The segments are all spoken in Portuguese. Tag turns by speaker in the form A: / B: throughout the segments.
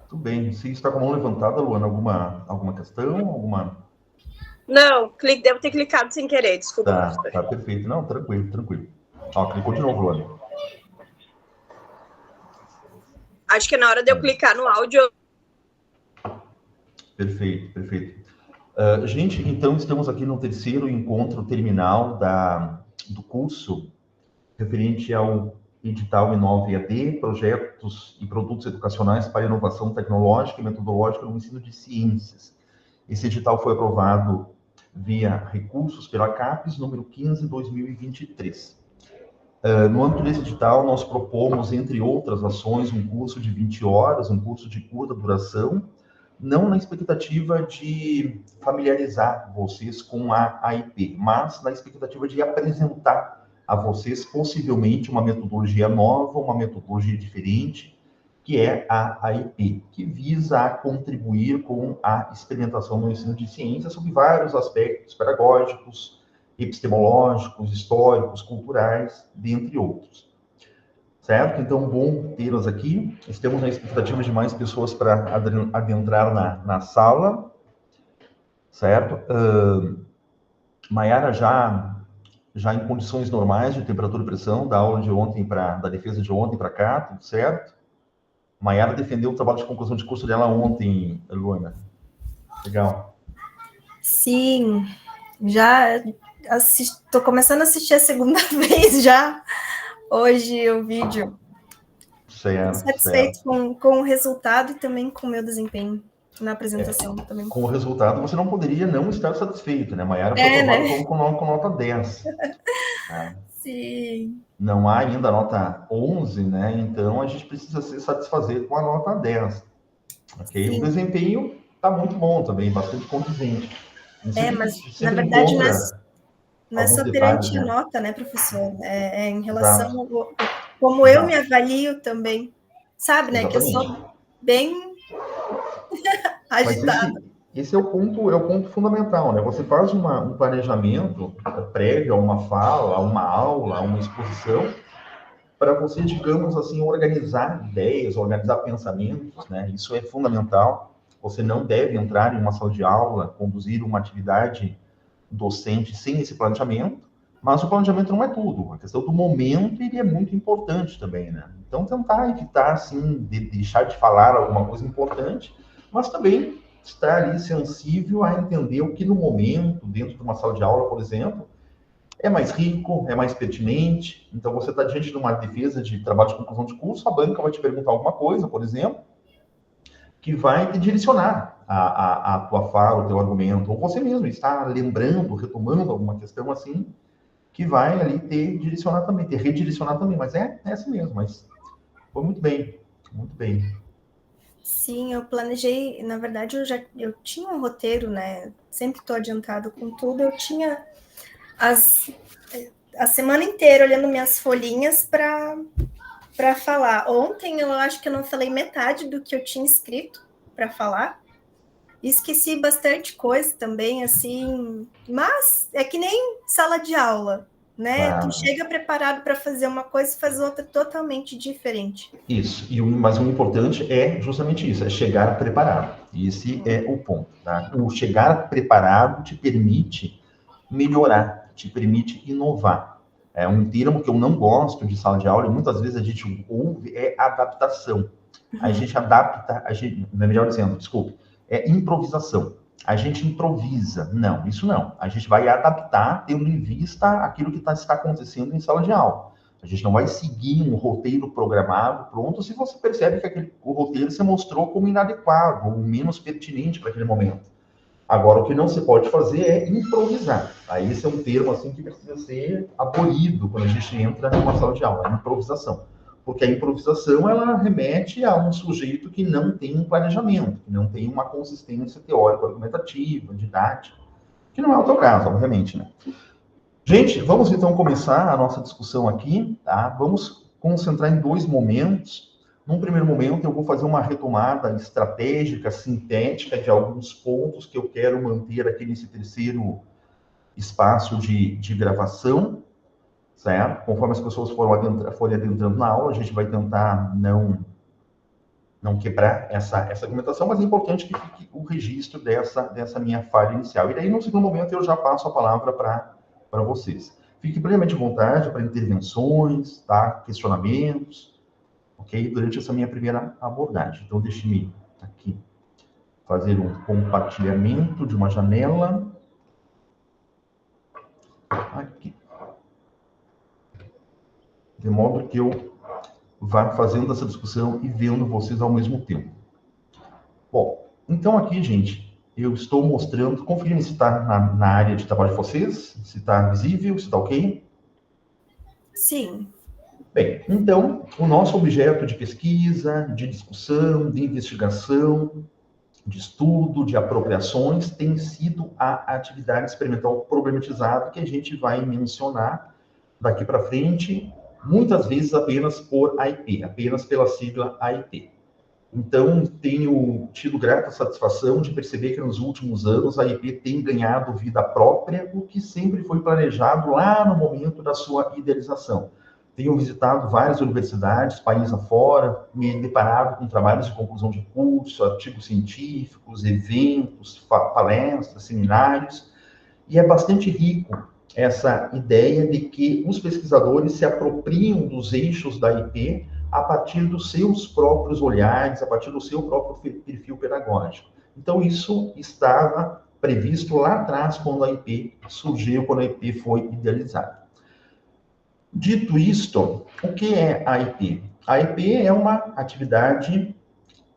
A: Tudo bem. Se está com a mão levantada, Luana, alguma questão?
B: Não, devo ter clicado sem querer, desculpa, professor.
A: Tá perfeito. Não, tranquilo, tranquilo. Ó, clicou de novo, Luana.
B: Acho que na hora de eu clicar no áudio.
A: Perfeito, perfeito. Gente, então estamos aqui no terceiro encontro terminal do curso referente ao edital Inove EAD, projetos e produtos educacionais para inovação tecnológica e metodológica no ensino de ciências. Esse edital foi aprovado via recursos pela CAPES, número 15/2023. No âmbito desse edital, nós propomos, entre outras ações, um curso de 20 horas, um curso de curta duração, não na expectativa de familiarizar vocês com a AIP, mas na expectativa de apresentar a vocês, possivelmente, uma metodologia nova, uma metodologia diferente, que é a AIP, que visa a contribuir com a experimentação no ensino de ciências sob vários aspectos pedagógicos, epistemológicos, históricos, culturais, dentre outros. Certo? Então, bom tê-las aqui. Estamos na expectativa de mais pessoas para adentrar na sala. Certo? Maiara já em condições normais de temperatura e pressão, da aula de ontem da defesa de ontem para cá, tudo certo? Maiara defendeu o trabalho de conclusão de curso dela ontem, Luana. Legal.
C: Sim, já estou começando a assistir a segunda vez já, hoje o vídeo.
A: Certo,
C: satisfeito com o resultado e também com o meu desempenho na apresentação também.
A: Com o resultado, você não poderia não estar satisfeito, né? Maiara foi aprovada
C: né?
A: com nota 10. Né?
C: Sim.
A: Não há ainda a nota 11, né? Então a gente precisa se satisfazer com a nota 10. Ok?
C: Sim.
A: O desempenho está muito bom também, bastante condizente.
C: Mas na verdade não é só
A: detalhes,
C: perante a
A: né?
C: nota, né, professor? É em relação como eu me avalio também. Sabe, né?
A: Exatamente.
C: Que eu sou bem agitada.
A: Mas esse é o ponto fundamental, né? Você faz um planejamento prévio a uma fala, a uma aula, a uma exposição, para você, digamos assim, organizar ideias, organizar pensamentos, né? Isso é fundamental. Você não deve entrar em uma sala de aula, conduzir uma atividade docente sem esse planejamento, mas o planejamento não é tudo. A questão do momento, ele é muito importante também, né? Então, tentar evitar, assim, de deixar de falar alguma coisa importante, mas também estar ali sensível a entender o que no momento, dentro de uma sala de aula, por exemplo, é mais rico, é mais pertinente. Então, você está diante de uma defesa de trabalho de conclusão de curso, a banca vai te perguntar alguma coisa, por exemplo, que vai te direcionar a tua fala, o teu argumento, ou você mesmo está lembrando, retomando alguma questão assim, que vai ali te redirecionar também. Mas é assim mesmo, mas foi muito bem, muito bem.
C: Sim, eu planejei, na verdade, eu tinha um roteiro, né? Sempre estou adiantado com tudo. Eu tinha a semana inteira olhando minhas folhinhas para falar. Ontem eu acho que eu não falei metade do que eu tinha escrito para falar. Esqueci bastante coisa também, assim, mas é que nem sala de aula, né? Tu chega preparado para fazer uma coisa e faz outra totalmente diferente.
A: Isso, mas o importante é justamente isso, é chegar preparado. Esse é o ponto, tá? O chegar preparado te permite melhorar, te permite inovar. É um termo que eu não gosto de sala de aula, e muitas vezes a gente ouve, é adaptação. A gente adapta, melhor dizendo, desculpe, é improvisação. A gente improvisa. Não, isso não. A gente vai adaptar tendo em vista aquilo que está acontecendo em sala de aula. A gente não vai seguir um roteiro programado, pronto, se você percebe que o roteiro se mostrou como inadequado ou menos pertinente para aquele momento. Agora, o que não se pode fazer é improvisar. Aí esse é um termo assim que precisa ser abolido quando a gente entra numa sala de aula, a improvisação. Porque a improvisação, ela remete a um sujeito que não tem um planejamento, que não tem uma consistência teórico-argumentativa, didática, que não é o teu caso, obviamente, né? Gente, vamos então começar a nossa discussão aqui, tá? Vamos concentrar em dois momentos. Num primeiro momento, eu vou fazer uma retomada estratégica, sintética, de alguns pontos que eu quero manter aqui nesse terceiro espaço de gravação, certo? Conforme as pessoas forem adentrando na aula, a gente vai tentar não não quebrar essa argumentação, mas é importante que fique o registro dessa minha falha inicial. E daí, no segundo momento, eu já passo a palavra para vocês. Fique plenamente à vontade para intervenções, tá? Questionamentos, ok? Durante essa minha primeira abordagem. Então, deixe-me aqui fazer um compartilhamento de uma janela. Aqui. De modo que eu vá fazendo essa discussão e vendo vocês ao mesmo tempo. Bom, então aqui, gente, eu estou mostrando, conferindo se está na área de trabalho de vocês, se está visível, se está ok?
C: Sim.
A: Bem, então, o nosso objeto de pesquisa, de discussão, de investigação, de estudo, de apropriações, tem sido a atividade experimental problematizada, que a gente vai mencionar daqui para frente, muitas vezes apenas por AIP, apenas pela sigla AIP. Então, tenho tido grata satisfação de perceber que nos últimos anos a AIP tem ganhado vida própria, o que sempre foi planejado lá no momento da sua idealização. Tenho visitado várias universidades, país afora, me deparado com trabalhos de conclusão de curso, artigos científicos, eventos, palestras, seminários, e é bastante rico essa ideia de que os pesquisadores se apropriam dos eixos da IP a partir dos seus próprios olhares, a partir do seu próprio perfil pedagógico. Então, isso estava previsto lá atrás, quando a IP surgiu, quando a IP foi idealizada. Dito isto, o que é a IP? A IP é uma atividade,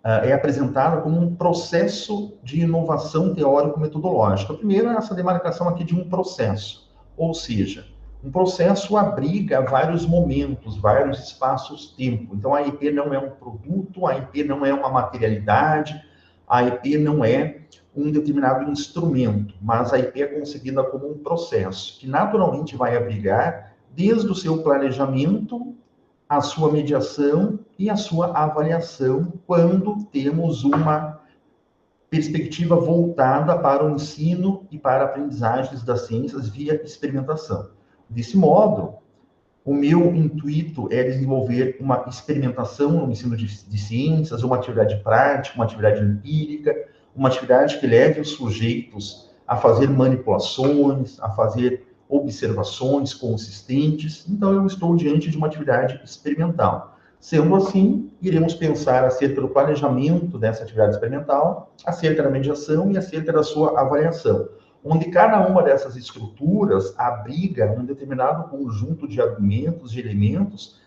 A: é apresentada como um processo de inovação teórico-metodológica. Primeiro, essa demarcação aqui de um processo, ou seja, um processo abriga vários momentos, vários espaços-tempo. Então, a IP não é um produto, a IP não é uma materialidade, a IP não é um determinado instrumento, mas a IP é concebida como um processo, que naturalmente vai abrigar desde o seu planejamento, a sua mediação e a sua avaliação, quando temos uma perspectiva voltada para o ensino e para aprendizagens das ciências via experimentação. Desse modo, o meu intuito é desenvolver uma experimentação no ensino de ciências, uma atividade prática, uma atividade empírica, uma atividade que leve os sujeitos a fazer manipulações, a fazer observações consistentes. Então, eu estou diante de uma atividade experimental. Sendo assim, iremos pensar acerca do planejamento dessa atividade experimental, acerca da mediação e acerca da sua avaliação, onde cada uma dessas estruturas abriga um determinado conjunto de argumentos, de elementos,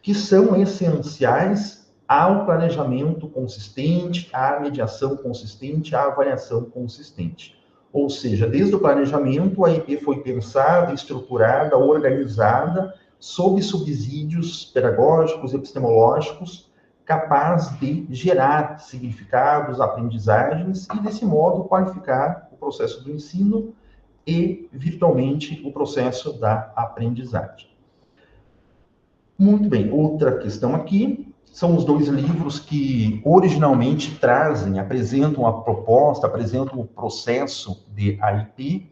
A: que são essenciais ao planejamento consistente, à mediação consistente, à avaliação consistente. Ou seja, desde o planejamento, a IP foi pensada, estruturada, organizada, sob subsídios pedagógicos, epistemológicos, capaz de gerar significados, aprendizagens e, desse modo, qualificar o processo do ensino e, virtualmente, o processo da aprendizagem. Muito bem, outra questão aqui são os dois livros que originalmente apresentam a proposta, apresentam o processo de AIP,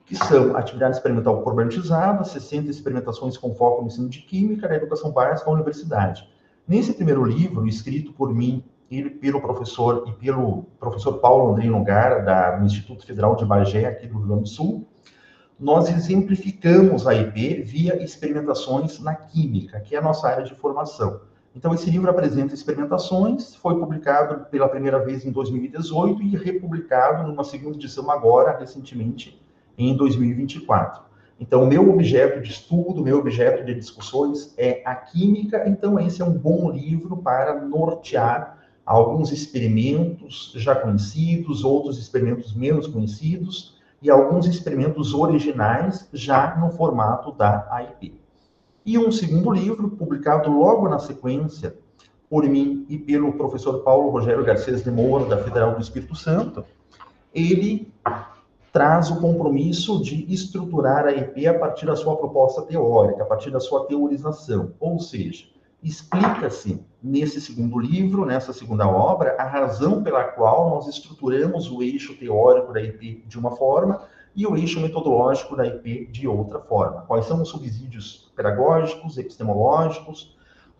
A: que são Atividade Experimental Problematizada, 60 experimentações com foco no ensino de Química, na educação básica da universidade. Nesse primeiro livro, escrito por mim e pelo professor Paulo Andrei Nogara, do Instituto Federal de Bagé, aqui do Rio Grande do Sul, nós exemplificamos a IP via experimentações na química, que é a nossa área de formação. Então, esse livro apresenta experimentações, foi publicado pela primeira vez em 2018 e republicado numa segunda edição agora, recentemente, em 2024. Então, o meu objeto de estudo, meu objeto de discussões é a química, então esse é um bom livro para nortear alguns experimentos já conhecidos, outros experimentos menos conhecidos e alguns experimentos originais já no formato da AIP. E um segundo livro, publicado logo na sequência, por mim e pelo professor Paulo Rogério Garcês de Moura, da Federal do Espírito Santo, ele traz o compromisso de estruturar a IP a partir da sua proposta teórica, a partir da sua teorização. Ou seja, explica-se nesse segundo livro, nessa segunda obra, a razão pela qual nós estruturamos o eixo teórico da IP de uma forma e o eixo metodológico da IP de outra forma. Quais são os subsídios pedagógicos, epistemológicos,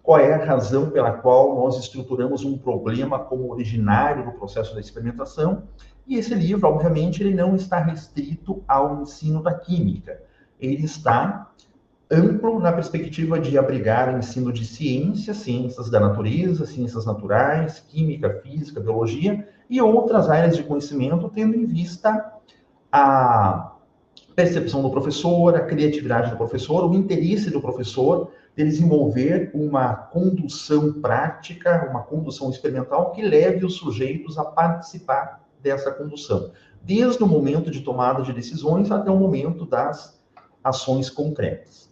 A: qual é a razão pela qual nós estruturamos um problema como originário do processo da experimentação. E esse livro, obviamente, ele não está restrito ao ensino da química. Ele está amplo na perspectiva de abrigar ensino de ciências, ciências da natureza, ciências naturais, química, física, biologia e outras áreas de conhecimento, tendo em vista a percepção do professor, a criatividade do professor, o interesse do professor de desenvolver uma condução prática, uma condução experimental que leve os sujeitos a participar dessa condução, desde o momento de tomada de decisões até o momento das ações concretas.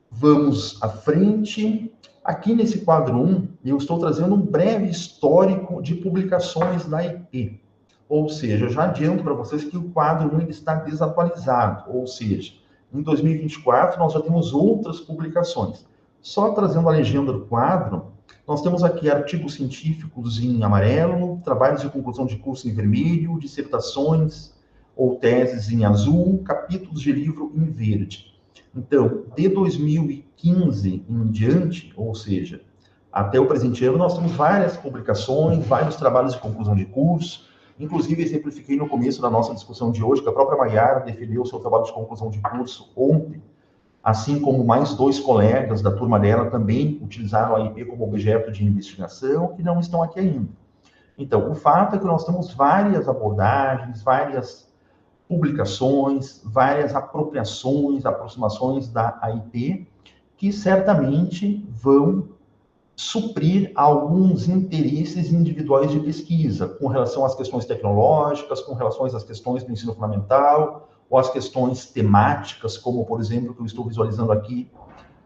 A: Vamos à frente. Aqui nesse quadro 1, eu estou trazendo um breve histórico de publicações da IP. Ou seja, eu já adianto para vocês que o quadro 1 está desatualizado. Ou seja, em 2024 nós já temos outras publicações. Só trazendo a legenda do quadro, nós temos aqui artigos científicos em amarelo, trabalhos de conclusão de curso em vermelho, dissertações ou teses em azul, capítulos de livro em verde. Então, de 2015 em diante, ou seja, até o presente ano, nós temos várias publicações, vários trabalhos de conclusão de curso. Inclusive, exemplifiquei no começo da nossa discussão de hoje que a própria Maiara defendeu o seu trabalho de conclusão de curso ontem, assim como mais 2 colegas da turma dela também utilizaram a IP como objeto de investigação, que não estão aqui ainda. Então, o fato é que nós temos várias abordagens, várias publicações, várias apropriações, aproximações da IP, que certamente vão suprir alguns interesses individuais de pesquisa, com relação às questões tecnológicas, com relação às questões do ensino fundamental, ou às questões temáticas, como, por exemplo, que eu estou visualizando aqui,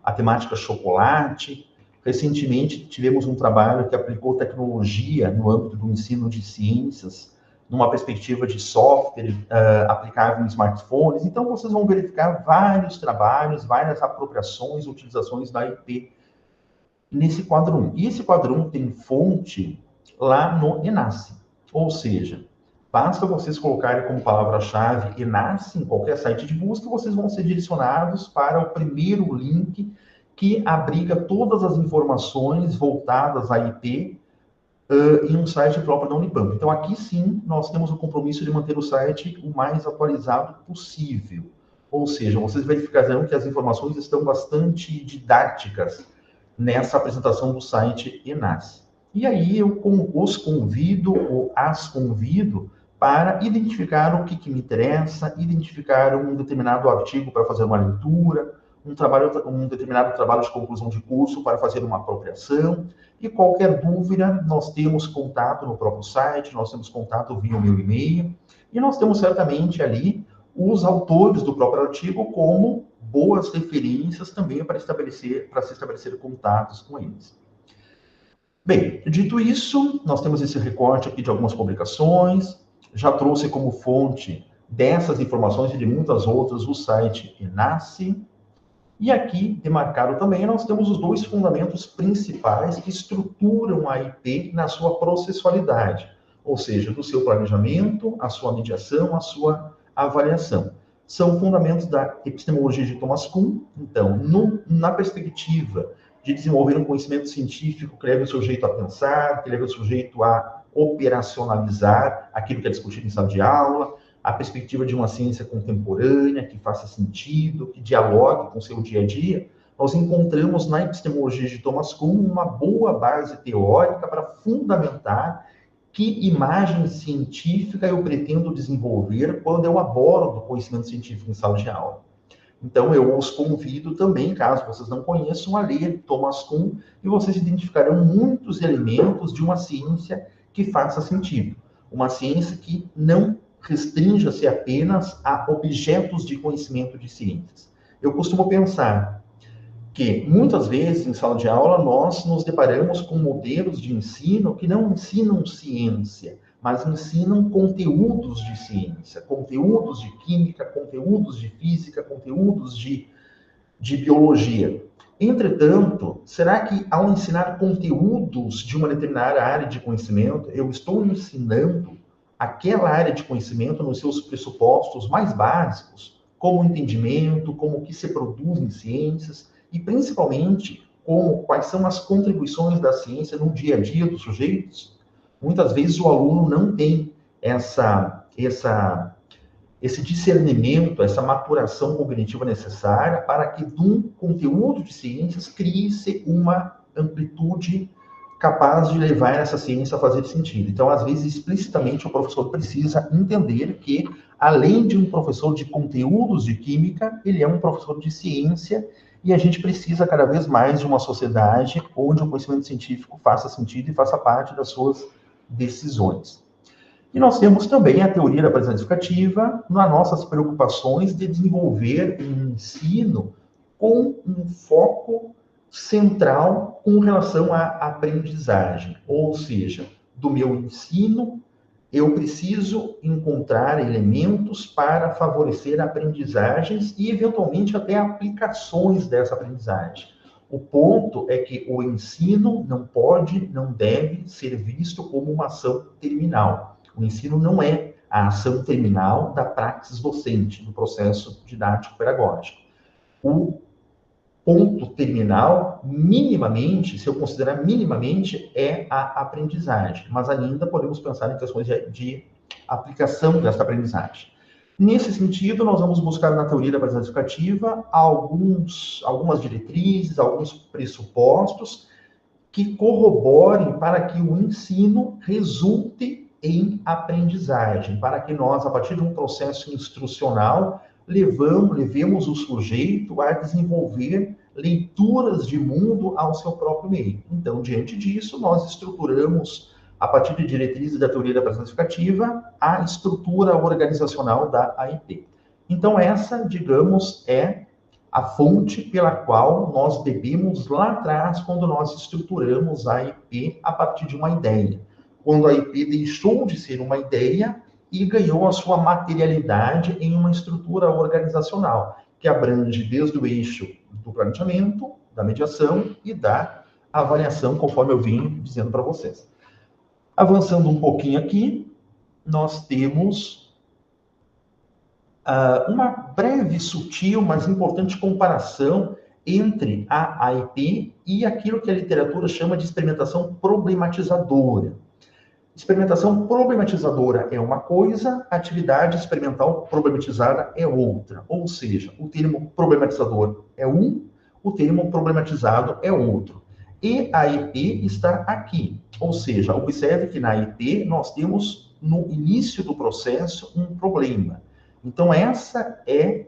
A: a temática chocolate. Recentemente, tivemos um trabalho que aplicou tecnologia no âmbito do ensino de ciências, numa perspectiva de software aplicável em smartphones. Então, vocês vão verificar vários trabalhos, várias apropriações, utilizações da IP nesse quadro 1. E esse quadro 1 tem fonte lá no ENASE. Ou seja, basta vocês colocarem como palavra-chave ENASE em qualquer site de busca, vocês vão ser direcionados para o primeiro link que abriga todas as informações voltadas à IP em um site próprio da Unipampa. Então, aqui sim, nós temos o compromisso de manter o site o mais atualizado possível. Ou seja, vocês verificarão que as informações estão bastante didáticas nessa apresentação do site ENASE. E aí eu os convido, ou as convido, para identificar o que me interessa, identificar um determinado artigo para fazer uma leitura, um determinado trabalho de conclusão de curso para fazer uma apropriação, e qualquer dúvida, nós temos contato no próprio site, nós temos contato via o meu e-mail, e nós temos certamente ali os autores do próprio artigo como boas referências também para se estabelecer contatos com eles. Bem, dito isso, nós temos esse recorte aqui de algumas publicações, já trouxe como fonte dessas informações e de muitas outras o site ENASE, e aqui, demarcado também, nós temos os 2 fundamentos principais que estruturam a IP na sua processualidade, ou seja, do seu planejamento, a sua mediação, a sua avaliação. São fundamentos da epistemologia de Thomas Kuhn. Então, na perspectiva de desenvolver um conhecimento científico que leve o sujeito a pensar, que leve o sujeito a operacionalizar aquilo que é discutido em sala de aula, a perspectiva de uma ciência contemporânea, que faça sentido, que dialogue com o seu dia a dia, nós encontramos na epistemologia de Thomas Kuhn uma boa base teórica para fundamentar que imagem científica eu pretendo desenvolver quando eu abordo conhecimento científico em sala de aula. Então, eu os convido também, caso vocês não conheçam, a ler Thomas Kuhn, e vocês identificarão muitos elementos de uma ciência que faça sentido. Uma ciência que não restrinja-se apenas a objetos de conhecimento de ciências. Eu costumo pensar que, muitas vezes, em sala de aula, nós nos deparamos com modelos de ensino que não ensinam ciência, mas ensinam conteúdos de ciência, conteúdos de química, conteúdos de física, conteúdos de biologia. Entretanto, será que ao ensinar conteúdos de uma determinada área de conhecimento, eu estou ensinando aquela área de conhecimento nos seus pressupostos mais básicos, como o entendimento, como o que se produz em ciências, e principalmente quais são as contribuições da ciência no dia a dia dos sujeitos, muitas vezes o aluno não tem esse discernimento, essa maturação cognitiva necessária para que, de um conteúdo de ciências, crie-se uma amplitude capaz de levar essa ciência a fazer sentido. Então, às vezes, explicitamente, o professor precisa entender que, além de um professor de conteúdos de química, ele é um professor de ciência, e a gente precisa cada vez mais de uma sociedade onde o conhecimento científico faça sentido e faça parte das suas decisões. E nós temos também a teoria da aprendizagem educativa nas nossas preocupações de desenvolver um ensino com um foco central com relação à aprendizagem. Ou seja, do meu ensino, eu preciso encontrar elementos para favorecer aprendizagens e, eventualmente, até aplicações dessa aprendizagem. O ponto é que o ensino não pode, não deve ser visto como uma ação terminal. O ensino não é a ação terminal da praxis docente, do processo didático-pedagógico. O ponto terminal, minimamente, se eu considerar minimamente, é a aprendizagem. Mas ainda podemos pensar em questões de aplicação dessa aprendizagem. Nesse sentido, nós vamos buscar na teoria da aprendizagem educativa algumas diretrizes, alguns pressupostos que corroborem para que o ensino resulte em aprendizagem, para que nós, a partir de um processo instrucional, levemos o sujeito a desenvolver leituras de mundo ao seu próprio meio. Então, diante disso, nós estruturamos, a partir de diretrizes da teoria da aprendizagem educativa, a estrutura organizacional da AIP. Então, essa, digamos, é a fonte pela qual nós bebemos lá atrás, quando nós estruturamos a AIP a partir de uma ideia. Quando a AIP deixou de ser uma ideia e ganhou a sua materialidade em uma estrutura organizacional, que abrange desde o eixo do planejamento, da mediação e da avaliação, conforme eu vim dizendo para vocês. Avançando um pouquinho aqui, nós temos uma breve, sutil, mas importante comparação entre a AIP e aquilo que a literatura chama de experimentação problematizadora. Experimentação problematizadora é uma coisa, atividade experimental problematizada é outra. Ou seja, o termo problematizador é um, o termo problematizado é outro. E a AIP está aqui. Ou seja, observe que na AIP nós temos, no início do processo, um problema. Então, essa é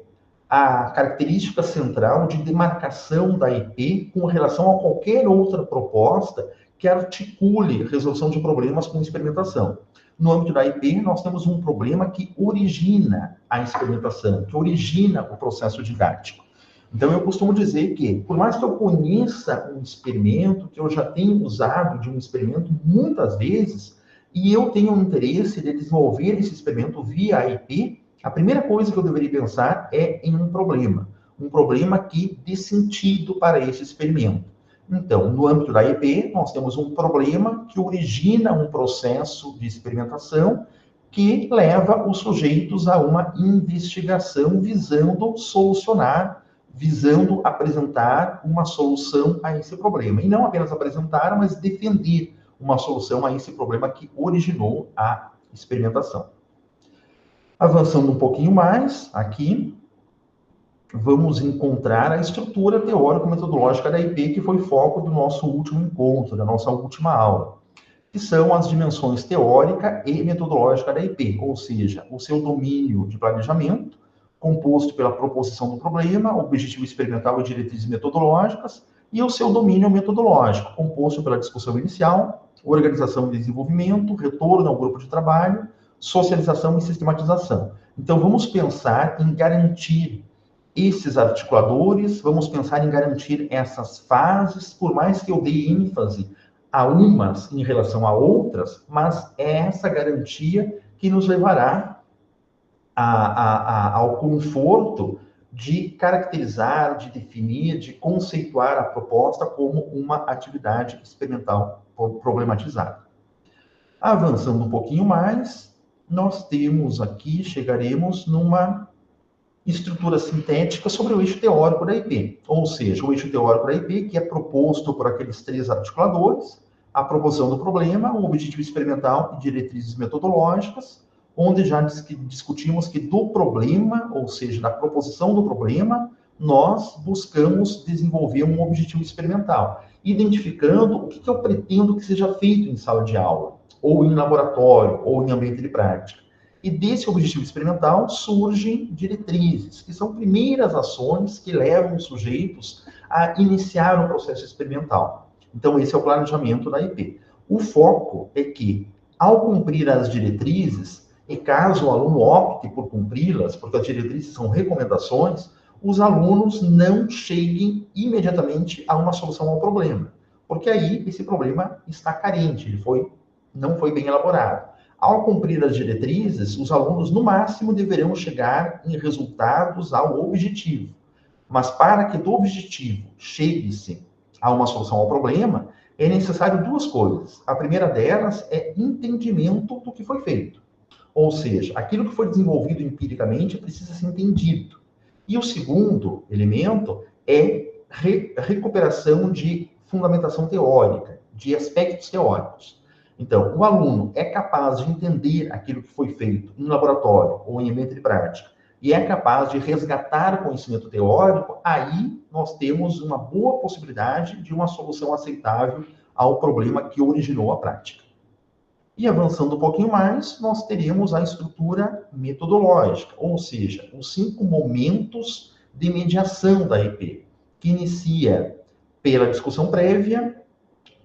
A: a característica central de demarcação da AIP com relação a qualquer outra proposta que articule resolução de problemas com experimentação. No âmbito da AIP, nós temos um problema que origina a experimentação, que origina o processo didático. Então, eu costumo dizer que, por mais que eu conheça um experimento, que eu já tenha usado de um experimento muitas vezes, e eu tenho um interesse de desenvolver esse experimento via AIP, a primeira coisa que eu deveria pensar é em um problema que dê sentido para esse experimento. Então, no âmbito da AIP, nós temos um problema que origina um processo de experimentação que leva os sujeitos a uma investigação visando solucionar, visando apresentar uma solução a esse problema. E não apenas apresentar, mas defender uma solução a esse problema que originou a experimentação. Avançando um pouquinho mais, aqui, vamos encontrar a estrutura teórico-metodológica da AIP, que foi foco do nosso último encontro, da nossa última aula, que são as dimensões teórica e metodológica da AIP, ou seja, o seu domínio de planejamento, composto pela proposição do problema, objetivo experimental e diretrizes metodológicas, e o seu domínio metodológico, composto pela discussão inicial, organização e desenvolvimento, retorno ao grupo de trabalho, socialização e sistematização. Então, vamos pensar em garantir esses articuladores, vamos pensar em garantir essas fases, por mais que eu dê ênfase a umas em relação a outras, mas é essa garantia que nos levará ao conforto de caracterizar, de definir, de conceituar a proposta como uma atividade experimental problematizada. Avançando um pouquinho mais, nós temos aqui, chegaremos numa estrutura sintética sobre o eixo teórico da IP, ou seja, o eixo teórico da IP, que é proposto por aqueles 3 articuladores, a proposição do problema, o objetivo experimental e diretrizes metodológicas, onde já discutimos que do problema, ou seja, da proposição do problema, nós buscamos desenvolver um objetivo experimental, identificando o que eu pretendo que seja feito em sala de aula, ou em laboratório, ou em ambiente de prática. E desse objetivo experimental surgem diretrizes, que são primeiras ações que levam os sujeitos a iniciar um processo experimental. Então, esse é o planejamento da IP. O foco é que, ao cumprir as diretrizes, e caso o aluno opte por cumpri-las, porque as diretrizes são recomendações, os alunos não cheguem imediatamente a uma solução ao problema, porque aí esse problema está carente, não foi bem elaborado. Ao cumprir as diretrizes, os alunos, no máximo, deverão chegar em resultados ao objetivo. Mas para que do objetivo chegue-se a uma solução ao problema, é necessário 2 coisas. A primeira delas é entendimento do que foi feito. Ou seja, aquilo que foi desenvolvido empiricamente precisa ser entendido. E o segundo elemento é recuperação de fundamentação teórica, de aspectos teóricos. Então, o aluno é capaz de entender aquilo que foi feito em laboratório ou em ambiente de prática e é capaz de resgatar conhecimento teórico, aí nós temos uma boa possibilidade de uma solução aceitável ao problema que originou a prática. E avançando um pouquinho mais, nós teremos a estrutura metodológica, ou seja, os 5 momentos de mediação da EP, que inicia pela discussão prévia,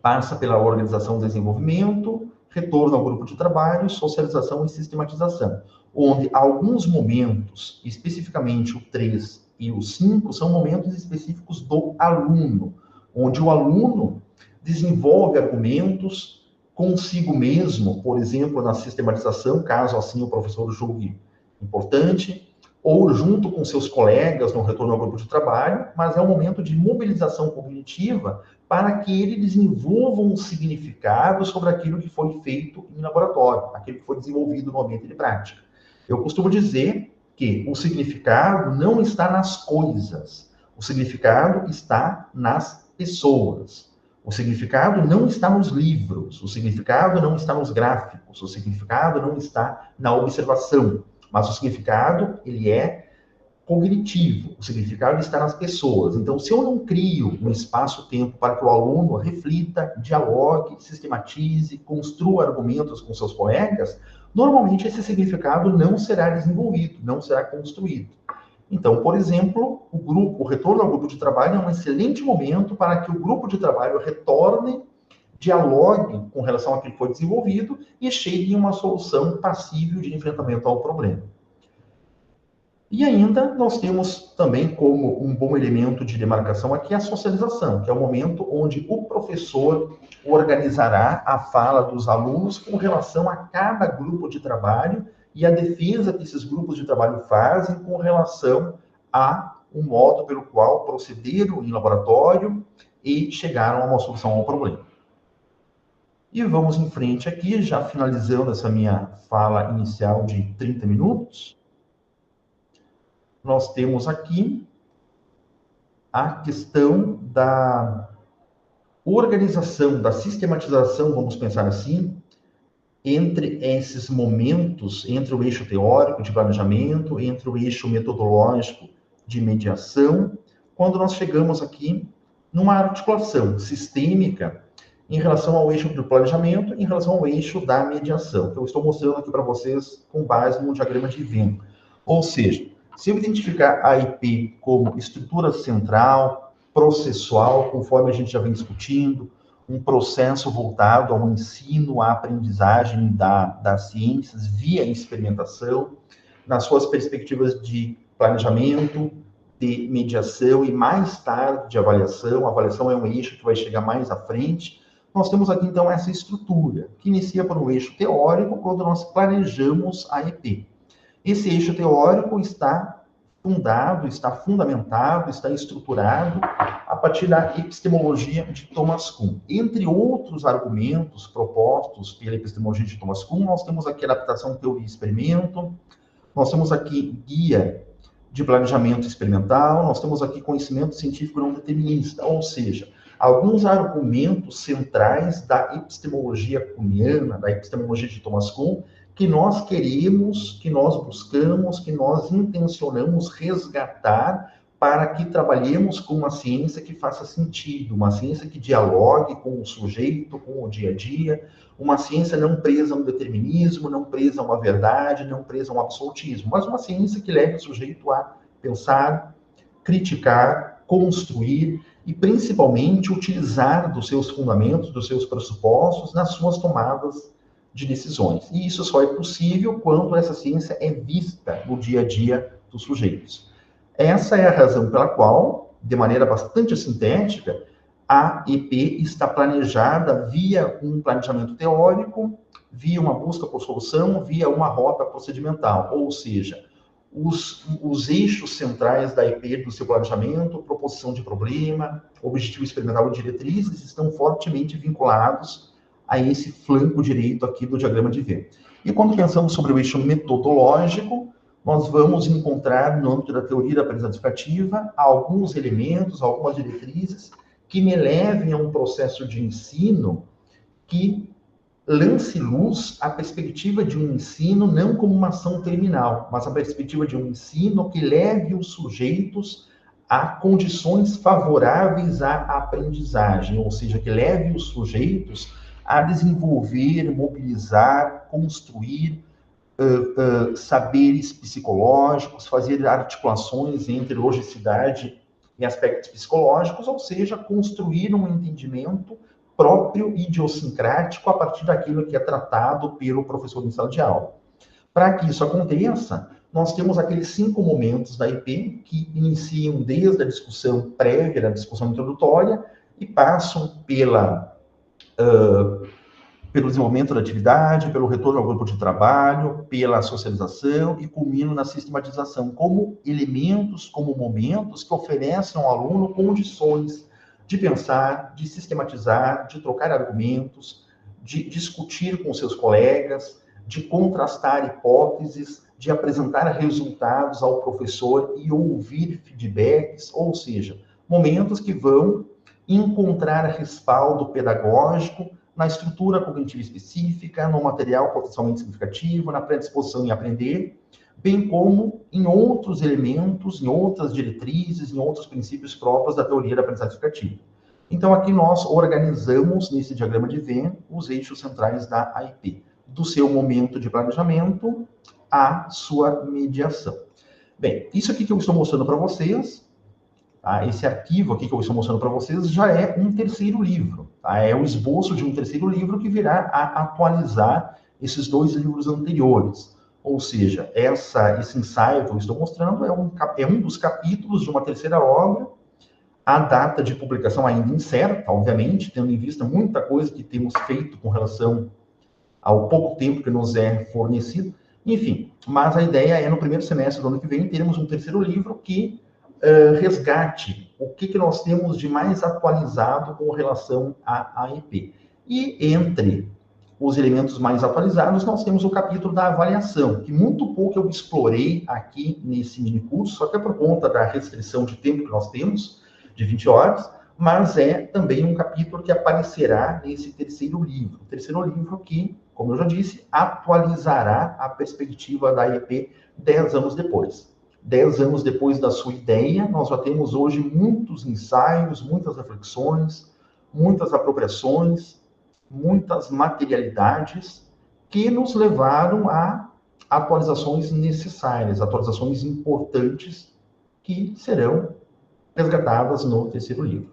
A: passa pela organização e desenvolvimento, retorno ao grupo de trabalho, socialização e sistematização, onde alguns momentos, especificamente o 3 e o 5, são momentos específicos do aluno, onde o aluno desenvolve argumentos consigo mesmo, por exemplo, na sistematização, caso assim o professor julgue importante, ou junto com seus colegas no retorno ao grupo de trabalho, mas é um momento de mobilização cognitiva para que ele desenvolva um significado sobre aquilo que foi feito em laboratório, aquilo que foi desenvolvido no ambiente de prática. Eu costumo dizer que o significado não está nas coisas, o significado está nas pessoas. O significado não está nos livros, o significado não está nos gráficos, o significado não está na observação, mas o significado, ele é cognitivo, o significado está nas pessoas. Então, se eu não crio um espaço-tempo para que o aluno reflita, dialogue, sistematize, construa argumentos com seus colegas, normalmente esse significado não será desenvolvido, não será construído. Então, por exemplo, o retorno ao grupo de trabalho é um excelente momento para que o grupo de trabalho retorne, dialogue com relação àquilo que foi desenvolvido e chegue em uma solução passível de enfrentamento ao problema. E ainda nós temos também como um bom elemento de demarcação aqui a socialização, que é o momento onde o professor organizará a fala dos alunos com relação a cada grupo de trabalho e a defesa que esses grupos de trabalho fazem com relação a um modo pelo qual procederam em laboratório e chegaram a uma solução ao problema. E vamos em frente aqui, já finalizando essa minha fala inicial de 30 minutos. Nós temos aqui a questão da organização, da sistematização, vamos pensar assim, entre esses momentos, entre o eixo teórico de planejamento, entre o eixo metodológico de mediação, quando nós chegamos aqui numa articulação sistêmica em relação ao eixo do planejamento, em relação ao eixo da mediação, que eu estou mostrando aqui para vocês com base no diagrama de Venn. Ou seja, se eu identificar a IP como estrutura central, processual, conforme a gente já vem discutindo, um processo voltado ao ensino, à aprendizagem das ciências via experimentação, nas suas perspectivas de planejamento, de mediação e mais tarde de avaliação. A avaliação é um eixo que vai chegar mais à frente. Nós temos aqui, então, essa estrutura, que inicia por um eixo teórico, quando nós planejamos a EP. Esse eixo teórico está fundado, está fundamentado, está estruturado a partir da epistemologia de Thomas Kuhn. Entre outros argumentos propostos pela epistemologia de Thomas Kuhn, nós temos aqui adaptação, teoria e experimento, nós temos aqui guia de planejamento experimental, nós temos aqui conhecimento científico não determinista, ou seja, alguns argumentos centrais da epistemologia kuhniana, da epistemologia de Thomas Kuhn, que nós queremos, que nós buscamos, que nós intencionamos resgatar para que trabalhemos com uma ciência que faça sentido, uma ciência que dialogue com o sujeito, com o dia a dia, uma ciência não presa a um determinismo, não presa a uma verdade, não presa a um absolutismo, mas uma ciência que leve o sujeito a pensar, criticar, construir e, principalmente, utilizar dos seus fundamentos, dos seus pressupostos nas suas tomadas de decisões. E isso só é possível quando essa ciência é vista no dia a dia dos sujeitos. Essa é a razão pela qual, de maneira bastante sintética, a EP está planejada via um planejamento teórico, via uma busca por solução, via uma rota procedimental, ou seja, os eixos centrais da EP do seu planejamento, proposição de problema, objetivo experimental e diretrizes estão fortemente vinculados a esse flanco direito aqui do diagrama de Venn. E quando pensamos sobre o eixo metodológico, nós vamos encontrar no âmbito da teoria da aprendizagem explicativa alguns elementos, algumas diretrizes que me levem a um processo de ensino que lance luz à perspectiva de um ensino não como uma ação terminal, mas a perspectiva de um ensino que leve os sujeitos a condições favoráveis à aprendizagem, ou seja, que leve os sujeitos a desenvolver, mobilizar, construir saberes psicológicos, fazer articulações entre logicidade e aspectos psicológicos, ou seja, construir um entendimento próprio e idiosincrático a partir daquilo que é tratado pelo professor em sala de aula. Para que isso aconteça, nós temos aqueles 5 momentos da EP que iniciam desde a discussão prévia, da discussão introdutória, e passam pelo desenvolvimento da atividade, pelo retorno ao grupo de trabalho, pela socialização e culminam na sistematização, como elementos, como momentos que oferecem ao aluno condições de pensar, de sistematizar, de trocar argumentos, de discutir com seus colegas, de contrastar hipóteses, de apresentar resultados ao professor e ouvir feedbacks, ou seja, momentos que vão encontrar respaldo pedagógico na estrutura cognitiva específica, no material potencialmente significativo, na predisposição em aprender, bem como em outros elementos, em outras diretrizes, em outros princípios próprios da teoria da aprendizagem explicativa. Então, aqui nós organizamos, nesse diagrama de Venn, os eixos centrais da AIP, do seu momento de planejamento à sua mediação. Bem, isso aqui que eu estou mostrando para vocês, tá? Esse arquivo aqui que eu estou mostrando para vocês já é um terceiro livro, tá? É o esboço de um terceiro livro que virá a atualizar esses 2 livros anteriores. Ou seja, esse ensaio que eu estou mostrando é um dos capítulos de uma terceira obra. A data de publicação ainda incerta, obviamente, tendo em vista muita coisa que temos feito com relação ao pouco tempo que nos é fornecido. Enfim, mas a ideia é, no primeiro semestre do ano que vem, teremos um terceiro livro que resgate o que nós temos de mais atualizado com relação à AEP. E entre os elementos mais atualizados, nós temos o capítulo da avaliação, que muito pouco eu explorei aqui nesse mini curso, até por conta da restrição de tempo que nós temos, de 20 horas, mas é também um capítulo que aparecerá nesse terceiro livro. O terceiro livro que, como eu já disse, atualizará a perspectiva da AEP 10 anos depois. 10 anos depois da sua ideia, nós já temos hoje muitos ensaios, muitas reflexões, muitas apropriações, muitas materialidades que nos levaram a atualizações necessárias, atualizações importantes que serão resgatadas no terceiro livro.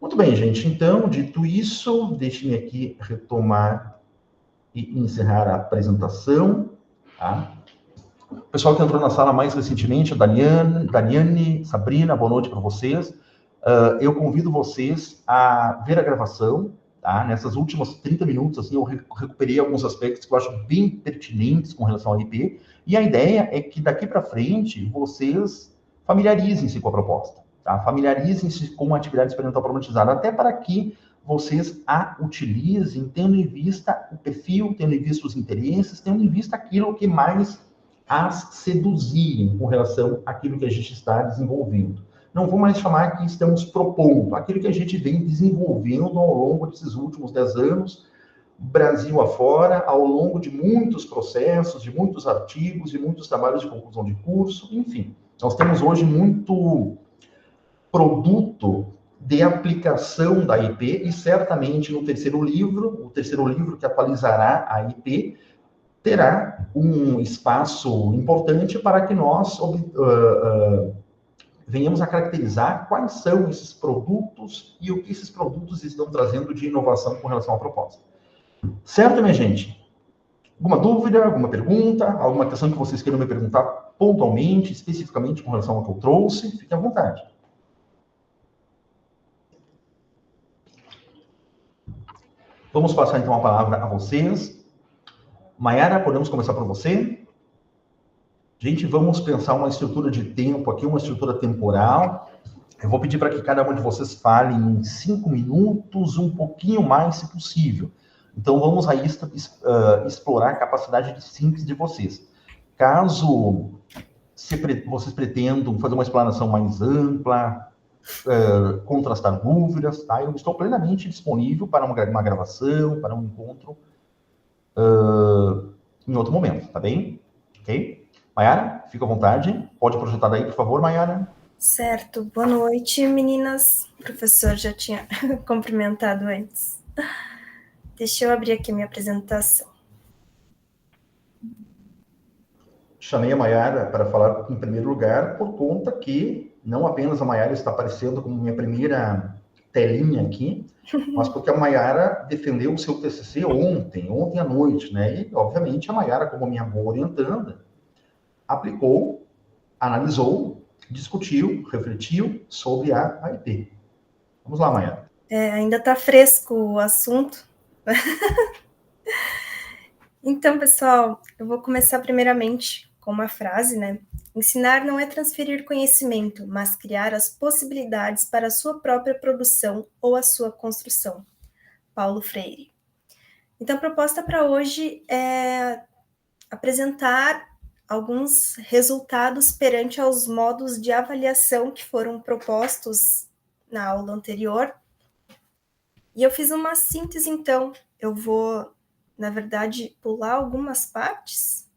A: Muito bem, gente. Então, dito isso, deixem-me aqui retomar e encerrar a apresentação. Tá? O pessoal que entrou na sala mais recentemente, a Daniane, Sabrina, boa noite para vocês. Eu convido vocês a ver a gravação. Tá? Nessas últimas 30 minutos, assim, eu recuperei alguns aspectos que eu acho bem pertinentes com relação ao IP. E a ideia é que daqui para frente vocês familiarizem-se com a proposta, tá? Familiarizem-se com a atividade experimental problematizada, até para que vocês a utilizem tendo em vista o perfil, tendo em vista os interesses, tendo em vista aquilo que mais as seduzirem com relação àquilo que a gente está desenvolvendo. Não vou mais chamar que estamos propondo, aquilo que a gente vem desenvolvendo ao longo desses últimos 10 anos, Brasil afora, ao longo de muitos processos, de muitos artigos, de muitos trabalhos de conclusão de curso, enfim. Nós temos hoje muito produto de aplicação da IP, e certamente no terceiro livro, o terceiro livro que atualizará a IP, terá um espaço importante para que nós venhamos a caracterizar quais são esses produtos e o que esses produtos estão trazendo de inovação com relação à proposta. Certo, minha gente? Alguma dúvida, alguma pergunta, alguma questão que vocês queiram me perguntar pontualmente, especificamente com relação ao que eu trouxe? Fiquem à vontade. Vamos passar, então, a palavra a vocês. Maiara, podemos começar por você? Gente, vamos pensar uma estrutura de tempo aqui, uma estrutura temporal. Eu vou pedir para que cada um de vocês fale em 5 minutos, um pouquinho mais, se possível. Então, vamos aí explorar a capacidade de síntese de vocês. Caso vocês pretendam fazer uma explanação mais ampla, contrastar dúvidas, tá? Eu estou plenamente disponível para uma gravação, para um encontro em outro momento, tá bem? Ok? Maiara, fica à vontade. Pode projetar daí, por favor, Maiara.
C: Certo. Boa noite, meninas. O professor já tinha cumprimentado antes. Deixa eu abrir aqui minha apresentação.
A: Chamei a Maiara para falar em primeiro lugar por conta que não apenas a Maiara está aparecendo como minha primeira telinha aqui, mas porque a Maiara defendeu o seu TCC ontem à noite, né? E, obviamente, a Maiara, como minha boa orientanda, aplicou, analisou, discutiu, refletiu sobre a IP. Vamos lá, Maiara.
C: Ainda está fresco o assunto. Então, pessoal, eu vou começar primeiramente com uma frase, né? Ensinar não é transferir conhecimento, mas criar as possibilidades para a sua própria produção ou a sua construção. Paulo Freire. Então, a proposta para hoje é apresentar alguns resultados perante aos modos de avaliação que foram propostos na aula anterior. E eu fiz uma síntese, então. Eu vou, na verdade, pular algumas partes.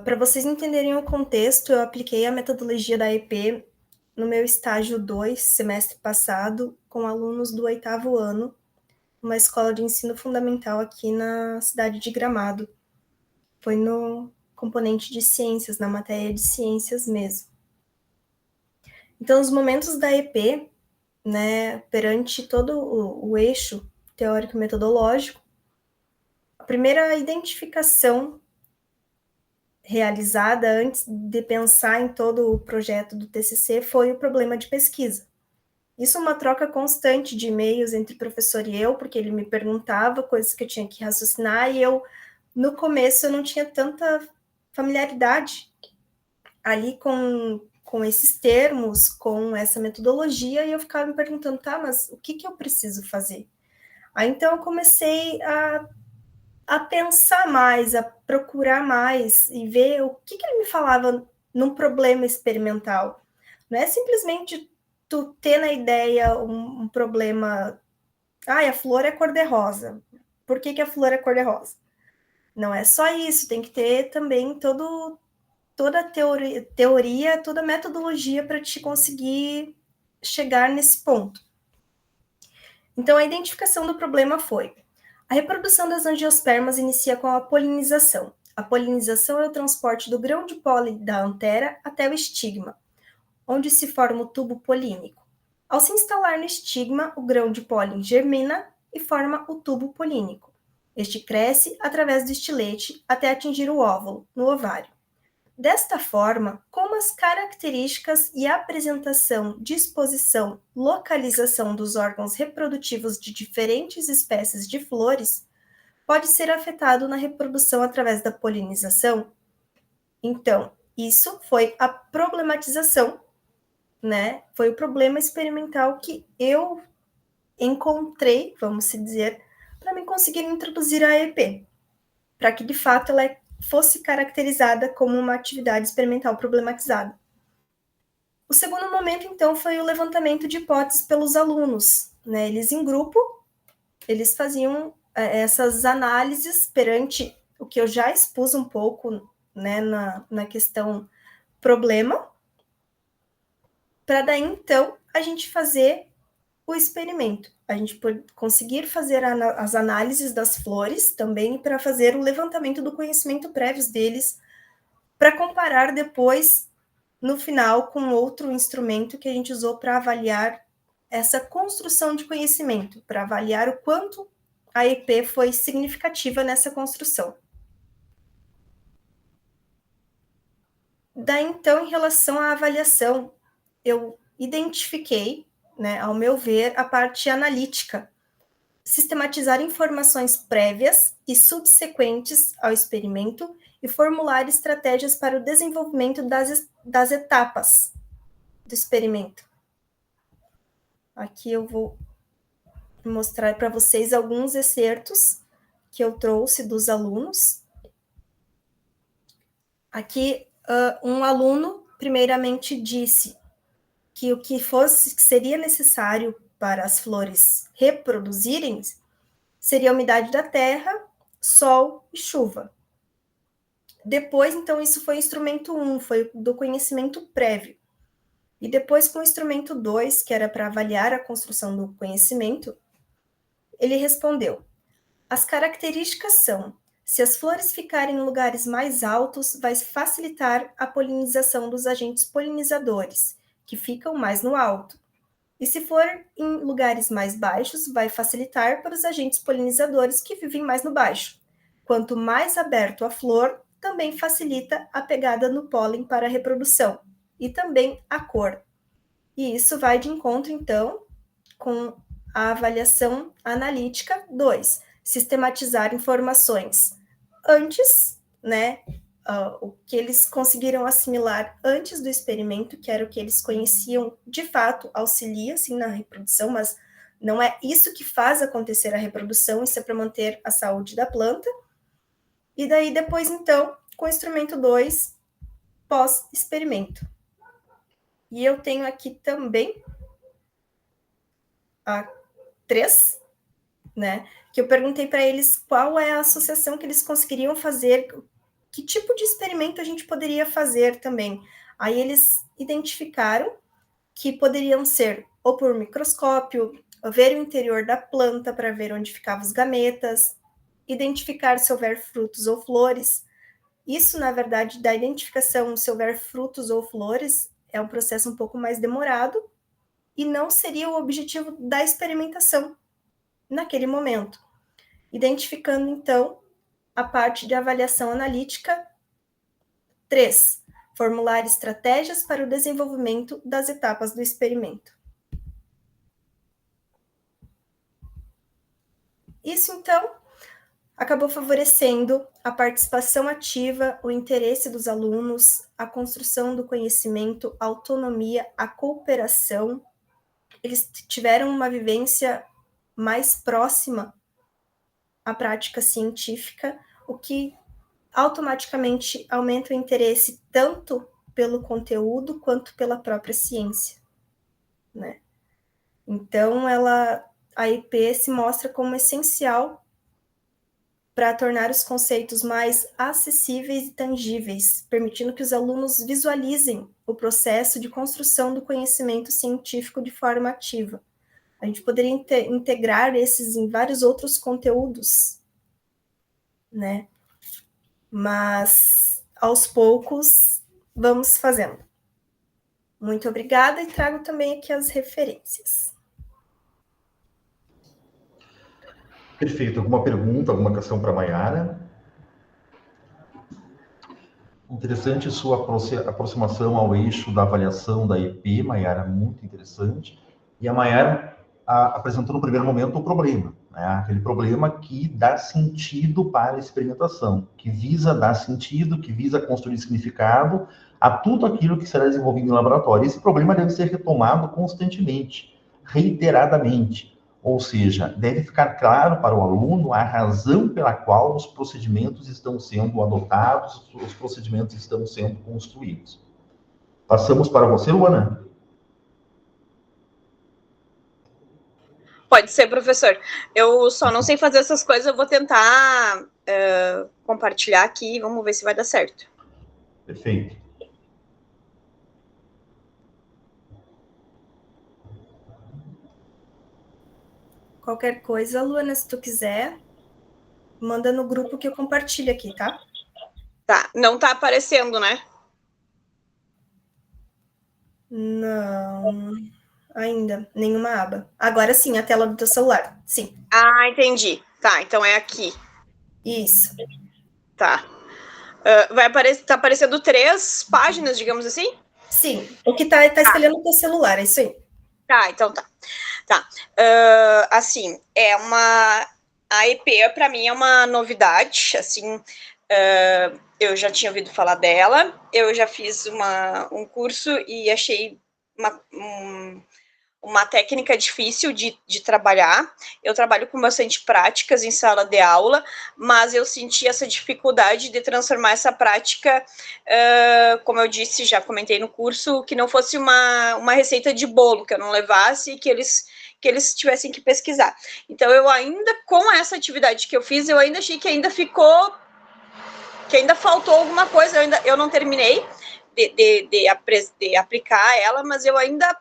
C: Para vocês entenderem o contexto, eu apliquei a metodologia da EP no meu estágio 2, semestre passado, com alunos do 8º ano, uma escola de ensino fundamental aqui na cidade de Gramado. Foi no componente de ciências, na matéria de ciências mesmo. Então, os momentos da EP, né, perante todo o eixo teórico-metodológico, a primeira identificação realizada antes de pensar em todo o projeto do TCC foi o problema de pesquisa. Isso é uma troca constante de e-mails entre o professor e eu, porque ele me perguntava coisas que eu tinha que raciocinar, e eu, no começo, eu não tinha tanta familiaridade ali com esses termos, com essa metodologia, e eu ficava me perguntando, tá, mas o que eu preciso fazer? Aí, então, eu comecei a pensar mais, a procurar mais e ver o que ele me falava num problema experimental. Não é simplesmente tu ter na ideia um problema, a flor é cor-de-rosa. Por que a flor é cor-de-rosa? Não é só isso, tem que ter também toda a teoria, toda a metodologia para te conseguir chegar nesse ponto. Então, a identificação do problema foi: a reprodução das angiospermas inicia com a polinização. A polinização é o transporte do grão de pólen da antera até o estigma, onde se forma o tubo polínico. Ao se instalar no estigma, o grão de pólen germina e forma o tubo polínico. Este cresce através do estilete até atingir o óvulo, no ovário. Desta forma, como as características e apresentação, disposição, localização dos órgãos reprodutivos de diferentes espécies de flores pode ser afetado na reprodução através da polinização? Então, isso foi a problematização, né? Foi o problema experimental que eu encontrei, vamos dizer, para me conseguir introduzir a EP, para que de fato ela fosse caracterizada como uma atividade experimental problematizada. O segundo momento, então, foi o levantamento de hipóteses pelos alunos, né? Eles, em grupo, eles faziam essas análises perante o que eu já expus um pouco, né, na questão problema, para daí, então, a gente fazer o experimento. A gente conseguir fazer as análises das flores também para fazer o levantamento do conhecimento prévios deles, para comparar depois, no final, com outro instrumento que a gente usou para avaliar essa construção de conhecimento, para avaliar o quanto a EP foi significativa nessa construção. Daí, então, em relação à avaliação, eu identifiquei, né, ao meu ver, a parte analítica, sistematizar informações prévias e subsequentes ao experimento e formular estratégias para o desenvolvimento das etapas do experimento. Aqui eu vou mostrar para vocês alguns excertos que eu trouxe dos alunos. Aqui, um aluno, primeiramente, disse que o que seria necessário para as flores reproduzirem seria a umidade da terra, sol e chuva. Depois, então, isso foi o instrumento 1, foi do conhecimento prévio. E depois, com o instrumento 2, que era para avaliar a construção do conhecimento, ele respondeu: as características são: se as flores ficarem em lugares mais altos, vai facilitar a polinização dos agentes polinizadores, que ficam mais no alto. E se for em lugares mais baixos, vai facilitar para os agentes polinizadores que vivem mais no baixo. Quanto mais aberto a flor, também facilita a pegada no pólen para a reprodução, e também a cor. E isso vai de encontro, então, com a avaliação analítica 2, sistematizar informações antes, né, o que eles conseguiram assimilar antes do experimento, que era o que eles conheciam, de fato, auxilia, sim, na reprodução, mas não é isso que faz acontecer a reprodução, isso é para manter a saúde da planta. E daí, depois, então, com o instrumento 2, pós-experimento. E eu tenho aqui também a 3, né, que eu perguntei para eles qual é a associação que eles conseguiriam fazer, que tipo de experimento a gente poderia fazer também. Aí eles identificaram que poderiam ser ou por microscópio, ver o interior da planta para ver onde ficavam os gametas, identificar se houver frutos ou flores. Isso, na verdade, da identificação se houver frutos ou flores, é um processo um pouco mais demorado e não seria o objetivo da experimentação naquele momento. Identificando, então, a parte de avaliação analítica 3, formular estratégias para o desenvolvimento das etapas do experimento. Isso, então, acabou favorecendo a participação ativa, o interesse dos alunos, a construção do conhecimento, a autonomia, a cooperação. Eles tiveram uma vivência mais próxima à prática científica, o que automaticamente aumenta o interesse tanto pelo conteúdo quanto pela própria ciência, né? Então, a IP se mostra como essencial para tornar os conceitos mais acessíveis e tangíveis, permitindo que os alunos visualizem o processo de construção do conhecimento científico de forma ativa. A gente poderia integrar esses em vários outros conteúdos, né? Mas, aos poucos, vamos fazendo. Muito obrigada e trago também aqui as referências.
A: Perfeito. Alguma pergunta, alguma questão para a Mayara? Interessante sua aproximação ao eixo da avaliação da EP, Mayara, muito interessante. E a Mayara apresentou no primeiro momento o problema, né? Aquele problema que dá sentido para a experimentação, que visa dar sentido, que visa construir significado a tudo aquilo que será desenvolvido em laboratório. Esse problema deve ser retomado constantemente, reiteradamente. Ou seja, deve ficar claro para o aluno a razão pela qual os procedimentos estão sendo adotados, os procedimentos estão sendo construídos. Passamos para você, Luana.
B: Pode ser, professor. Eu só não sei fazer essas coisas, eu vou tentar compartilhar aqui, vamos ver se vai dar certo.
A: Perfeito.
C: Qualquer coisa, Luana, se tu quiser, manda no grupo que eu compartilho aqui, tá?
B: Tá, não tá aparecendo, né?
C: Não, ainda, nenhuma aba. Agora sim, a tela do teu celular, sim.
B: Ah, entendi. Tá, então é aqui.
C: Isso.
B: Tá. Tá aparecendo 3 páginas, digamos assim?
C: Sim, o que tá escolhendo o teu celular, é isso aí.
B: Tá, então tá. Tá. Assim, a EP para mim é uma novidade, assim, eu já tinha ouvido falar dela, eu já fiz um curso e achei uma técnica difícil de trabalhar. Eu trabalho com bastante práticas em sala de aula, mas eu senti essa dificuldade de transformar essa prática, como eu disse, já comentei no curso, que não fosse uma receita de bolo, que eu não levasse e que eles tivessem que pesquisar. Então, eu ainda, com essa atividade que eu fiz, eu ainda achei que ainda faltou alguma coisa, eu não terminei de aplicar ela, mas eu ainda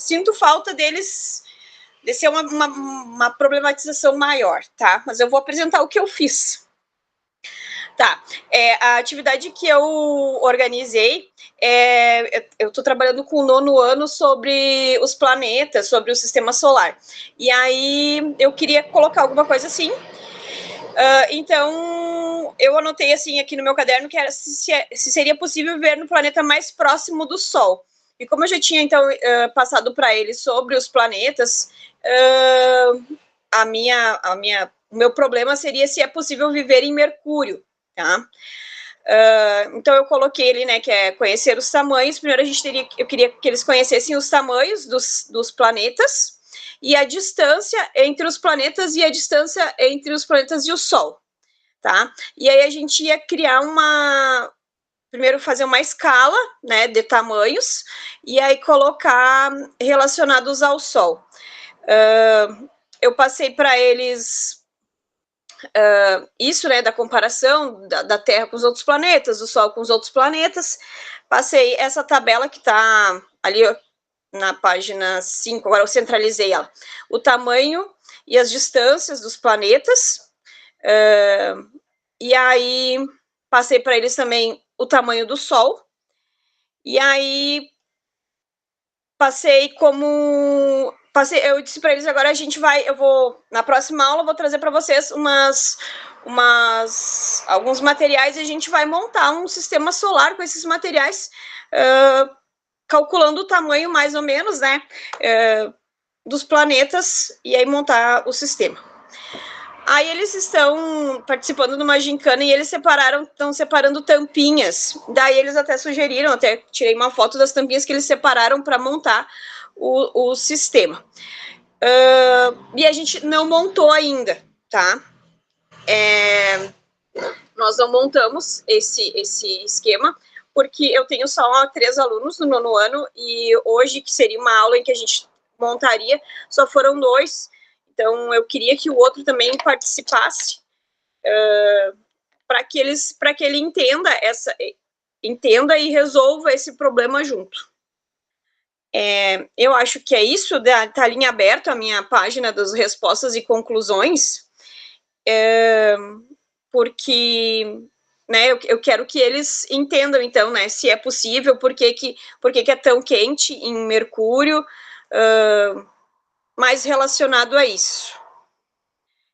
B: sinto falta deles, de ser uma problematização maior, tá? Mas eu vou apresentar o que eu fiz. Tá, a atividade que eu organizei, eu estou trabalhando com o 9º ano sobre os planetas, sobre o sistema solar. E aí eu queria colocar alguma coisa assim. Então, eu anotei assim aqui no meu caderno que era se seria possível viver no planeta mais próximo do Sol. E como eu já tinha, então, passado para ele sobre os planetas, o meu problema seria se é possível viver em Mercúrio, tá? Então, eu coloquei ele, né, que é conhecer os tamanhos. Primeiro, eu queria que eles conhecessem os tamanhos dos planetas e a distância entre os planetas e a distância entre os planetas e o Sol, tá? E aí a gente ia criar primeiro fazer uma escala, né, de tamanhos, e aí colocar relacionados ao Sol. Eu passei para eles isso, né, da comparação da Terra com os outros planetas, do Sol com os outros planetas. Passei essa tabela que está ali na página 5, agora eu centralizei ela. O tamanho e as distâncias dos planetas. E aí passei para eles também o tamanho do Sol. E aí eu disse para eles, agora na próxima aula eu vou trazer para vocês alguns materiais e a gente vai montar um sistema solar com esses materiais, calculando o tamanho mais ou menos, né, dos planetas e aí montar o sistema. Aí eles estão participando de uma gincana e eles estão separando tampinhas. Daí eles até sugeriram, até tirei uma foto das tampinhas que eles separaram para montar o sistema. E a gente não montou ainda, tá? Nós não montamos esse esquema, porque eu tenho só 3 alunos no 9º ano e hoje, que seria uma aula em que a gente montaria, só foram 2. Então, eu queria que o outro também participasse, para que ele entenda e resolva esse problema junto. Eu acho que é isso, tá ali em aberto a minha página das respostas e conclusões, porque, né, eu quero que eles entendam, então, né, se é possível, por que é tão quente em Mercúrio, mais relacionado a isso.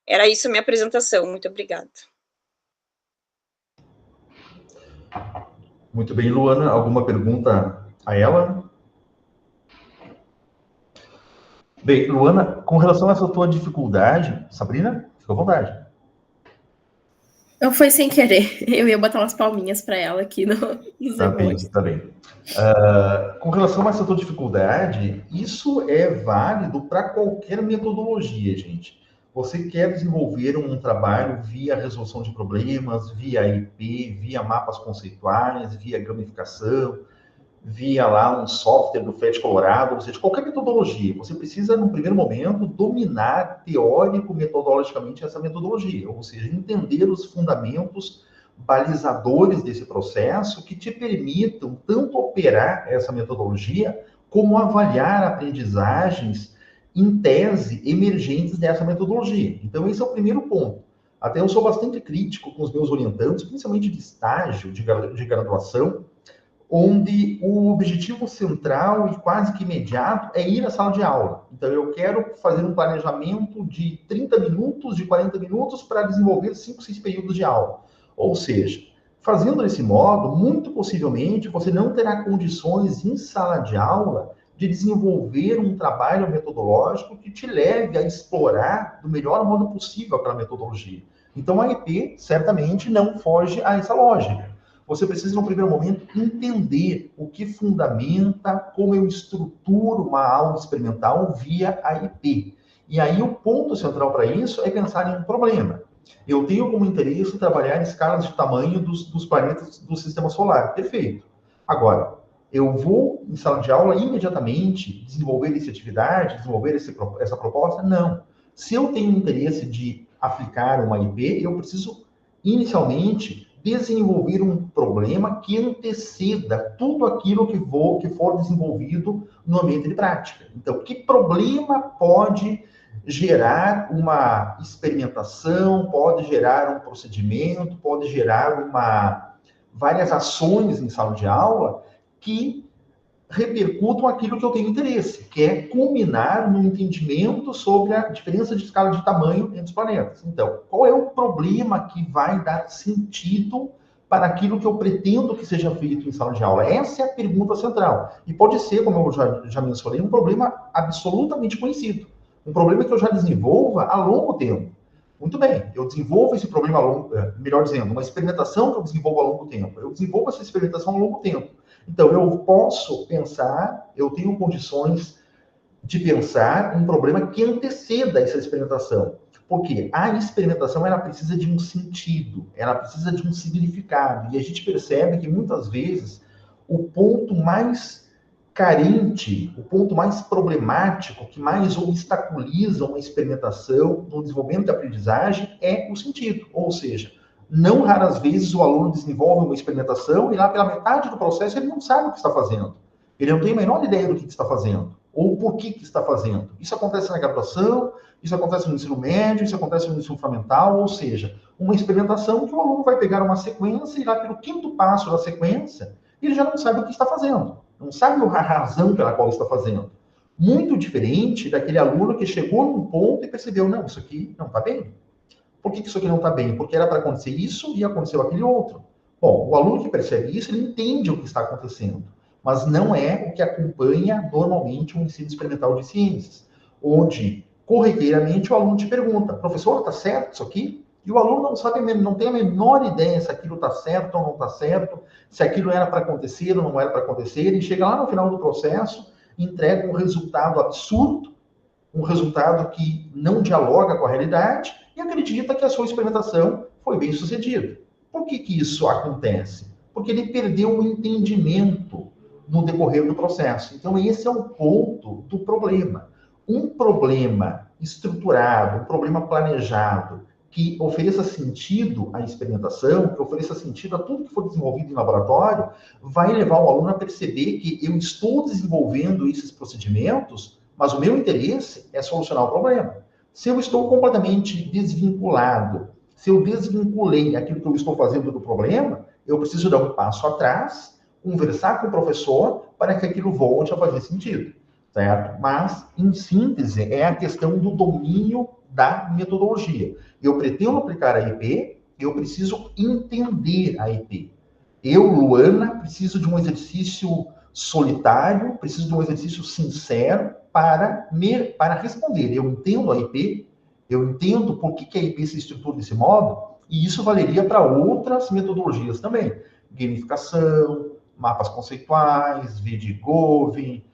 B: Era isso a minha apresentação. Muito obrigada.
A: Muito bem, Luana. Alguma pergunta a ela? Bem, Luana, com relação a essa tua dificuldade, Sabrina, fica à vontade.
C: Não foi sem querer. Eu ia botar umas palminhas para ela aqui nos
A: Tá bem,
C: emojis.
A: tá bem. Com relação a essa tua dificuldade, isso é válido para qualquer metodologia, gente. Você quer desenvolver um trabalho via resolução de problemas, via IP, via mapas conceituais, via gamificação, via lá um software do FET Colorado, ou seja, qualquer metodologia. Você precisa, no primeiro momento, dominar teórico, metodologicamente, essa metodologia, ou seja, entender os fundamentos balizadores desse processo que te permitam tanto operar essa metodologia, como avaliar aprendizagens, em tese, emergentes dessa metodologia. Então, esse é o primeiro ponto. Até eu sou bastante crítico com os meus orientandos, principalmente de estágio, de graduação, onde o objetivo central e quase que imediato é ir à sala de aula. Então, eu quero fazer um planejamento de 30 minutos, de 40 minutos, para desenvolver 5, 6 períodos de aula. Ou seja, fazendo desse modo, muito possivelmente, você não terá condições em sala de aula de desenvolver um trabalho metodológico que te leve a explorar do melhor modo possível aquela metodologia. Então, a IP certamente não foge a essa lógica. Você precisa, no primeiro momento, entender o que fundamenta, como eu estruturo uma aula experimental via a IP. E aí, o ponto central para isso é pensar em um problema. Eu tenho como interesse trabalhar em escalas de tamanho dos planetas do sistema solar. Perfeito. Agora, eu vou, em sala de aula, imediatamente desenvolver essa atividade, desenvolver essa proposta? Não. Se eu tenho interesse de aplicar uma IP, eu preciso, inicialmente, desenvolver um problema que anteceda tudo aquilo que for desenvolvido no ambiente de prática. Então, que problema pode gerar uma experimentação, pode gerar um procedimento, pode gerar várias ações em sala de aula que repercutam aquilo que eu tenho interesse, que é culminar no entendimento sobre a diferença de escala de tamanho entre os planetas. Então, qual é o problema que vai dar sentido para aquilo que eu pretendo que seja feito em sala de aula? Essa é a pergunta central. E pode ser, como eu já mencionei, um problema absolutamente conhecido. Um problema que eu já desenvolva a longo tempo. Muito bem, eu desenvolvo esse problema a longo, melhor dizendo, uma experimentação que eu desenvolvo a longo tempo. Eu desenvolvo essa experimentação a longo tempo. Então, eu posso pensar, eu tenho condições de pensar um problema que anteceda essa experimentação. Porque a experimentação, ela precisa de um sentido, ela precisa de um significado. E a gente percebe que, muitas vezes, o ponto mais carente, o ponto mais problemático, que mais obstaculiza uma experimentação no desenvolvimento da aprendizagem é o sentido. Ou seja, não raras vezes o aluno desenvolve uma experimentação e lá pela metade do processo ele não sabe o que está fazendo. Ele não tem a menor ideia do que está fazendo ou por que está fazendo. Isso acontece na graduação, isso acontece no ensino médio, isso acontece no ensino fundamental, ou seja, uma experimentação que o aluno vai pegar uma sequência e lá pelo quinto passo da sequência, ele já não sabe o que está fazendo, não sabe a razão pela qual está fazendo. Muito diferente daquele aluno que chegou num ponto e percebeu, não, isso aqui não está bem. Por que isso aqui não está bem? Porque era para acontecer isso e aconteceu aquele outro. Bom, o aluno que percebe isso, ele entende o que está acontecendo, mas não é o que acompanha normalmente o ensino experimental de ciências, onde, corriqueiramente, o aluno te pergunta, professor, está certo isso aqui? E o aluno não sabe, não tem a menor ideia se aquilo está certo ou não está certo, se aquilo era para acontecer ou não era para acontecer, e chega lá no final do processo, entrega um resultado absurdo, um resultado que não dialoga com a realidade, e acredita que a sua experimentação foi bem sucedida. Por que isso acontece? Porque ele perdeu o entendimento no decorrer do processo. Então, esse é o ponto do problema. Um problema estruturado, um problema planejado, que ofereça sentido à experimentação, que ofereça sentido a tudo que for desenvolvido em laboratório, vai levar o aluno a perceber que eu estou desenvolvendo esses procedimentos, mas o meu interesse é solucionar o problema. Se eu estou completamente desvinculado, se eu desvinculei aquilo que eu estou fazendo do problema, eu preciso dar um passo atrás, conversar com o professor para que aquilo volte a fazer sentido, certo? Mas, em síntese, é a questão do domínio da metodologia. Eu pretendo aplicar a IP, eu preciso entender a IP. Eu, Luana, preciso de um exercício solitário, preciso de um exercício sincero para responder. Eu entendo a IP, eu entendo por que a IP se estrutura desse modo, E isso valeria para outras metodologias também. Gamificação, mapas conceituais, VDGov,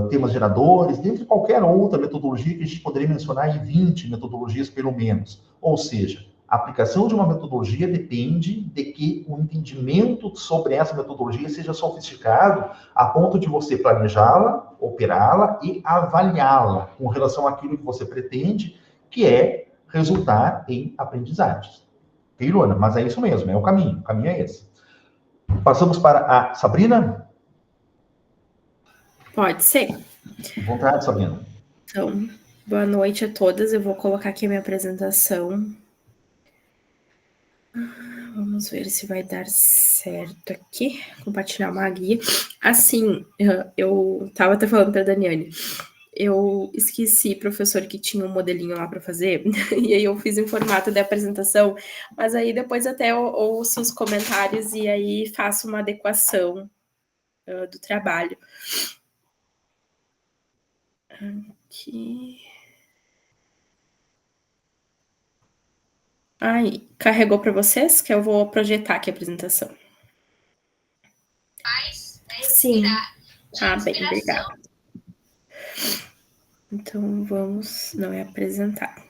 A: temas geradores, dentre qualquer outra metodologia que a gente poderia mencionar aí 20 metodologias pelo menos. Ou seja, a aplicação de uma metodologia depende de que o entendimento sobre essa metodologia seja sofisticado a ponto de você planejá-la, operá-la e avaliá-la com relação àquilo que você pretende, que é resultar em aprendizagens. Ok, Luana? Mas é isso mesmo, é o caminho é esse. Passamos para a Sabrina?
D: Pode ser.
A: À vontade, Sabrina.
D: Então, boa noite a todas. Eu vou colocar aqui a minha apresentação. Vamos ver se vai dar certo aqui. Compartilhar uma guia. Assim, eu estava até falando para a Daniane. Eu esqueci, professor, que tinha um modelinho lá para fazer, e aí eu fiz em formato de apresentação, mas aí depois até eu ouço os comentários e aí faço uma adequação do trabalho. Aqui. Aí, carregou para vocês? Que eu vou projetar aqui a apresentação.
C: Sim.
D: Ah, bem, obrigada. Então, vamos... Não é apresentar.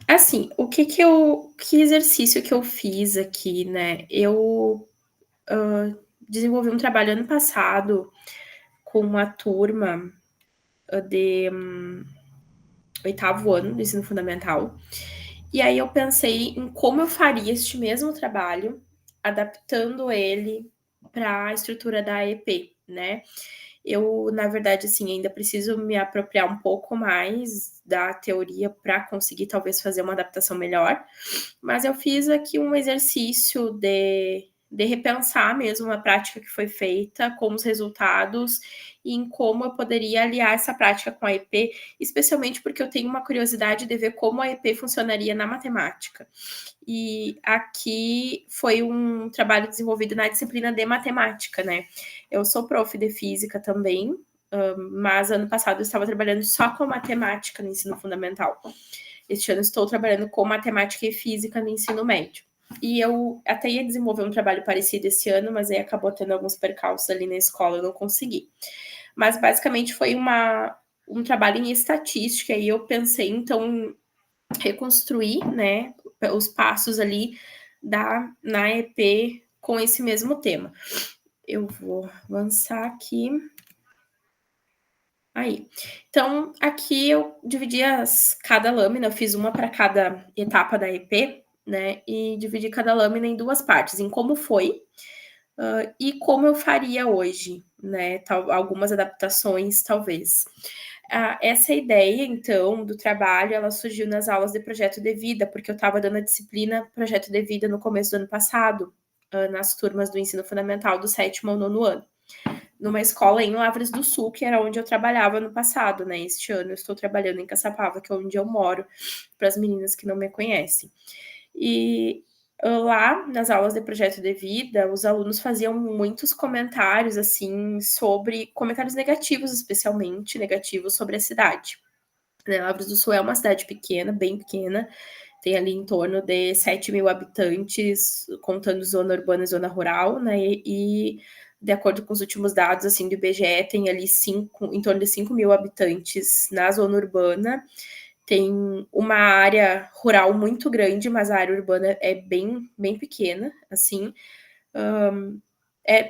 D: Assim, que exercício que eu fiz aqui, né? Eu desenvolvi um trabalho ano passado com uma turma de 8º ano do ensino fundamental. E aí eu pensei em como eu faria este mesmo trabalho, adaptando ele para a estrutura da AEP, né? Eu, na verdade, assim, ainda preciso me apropriar um pouco mais da teoria para conseguir, talvez, fazer uma adaptação melhor. Mas eu fiz aqui um exercício de repensar mesmo a prática que foi feita, com os resultados e em como eu poderia aliar essa prática com a EP, especialmente porque eu tenho uma curiosidade de ver como a EP funcionaria na matemática. E aqui foi um trabalho desenvolvido na disciplina de matemática, né? Eu sou prof de física também, mas ano passado eu estava trabalhando só com matemática no ensino fundamental. Este ano estou trabalhando com matemática e física no ensino médio. E eu até ia desenvolver um trabalho parecido esse ano, mas aí acabou tendo alguns percalços ali na escola, eu não consegui. Mas basicamente foi um trabalho em estatística, e eu pensei, então, reconstruir, né, os passos ali na EP com esse mesmo tema. Eu vou avançar aqui. Aí. Então, aqui eu dividi cada lâmina, eu fiz uma para cada etapa da EP, né, e dividi cada lâmina em 2 partes, em como foi e como eu faria hoje, né, algumas adaptações, talvez. Essa ideia, então, do trabalho, ela surgiu nas aulas de projeto de vida, porque eu estava dando a disciplina projeto de vida no começo do ano passado, nas turmas do ensino fundamental do 7º ao 9º ano, numa escola em Lavras do Sul, que era onde eu trabalhava no passado, né? Este ano eu estou trabalhando em Caçapava, que é onde eu moro, para as meninas que não me conhecem. E lá, nas aulas de projeto de vida, os alunos faziam muitos comentários, assim, sobre comentários negativos, especialmente negativos sobre a cidade. Lavras do Sul é uma cidade pequena, bem pequena, tem ali em torno de 7.000 habitantes, contando zona urbana e zona rural, né? E de acordo com os últimos dados, assim, do IBGE, tem ali em torno de 5.000 habitantes na zona urbana. Tem uma área rural muito grande, mas a área urbana é bem, bem pequena, assim.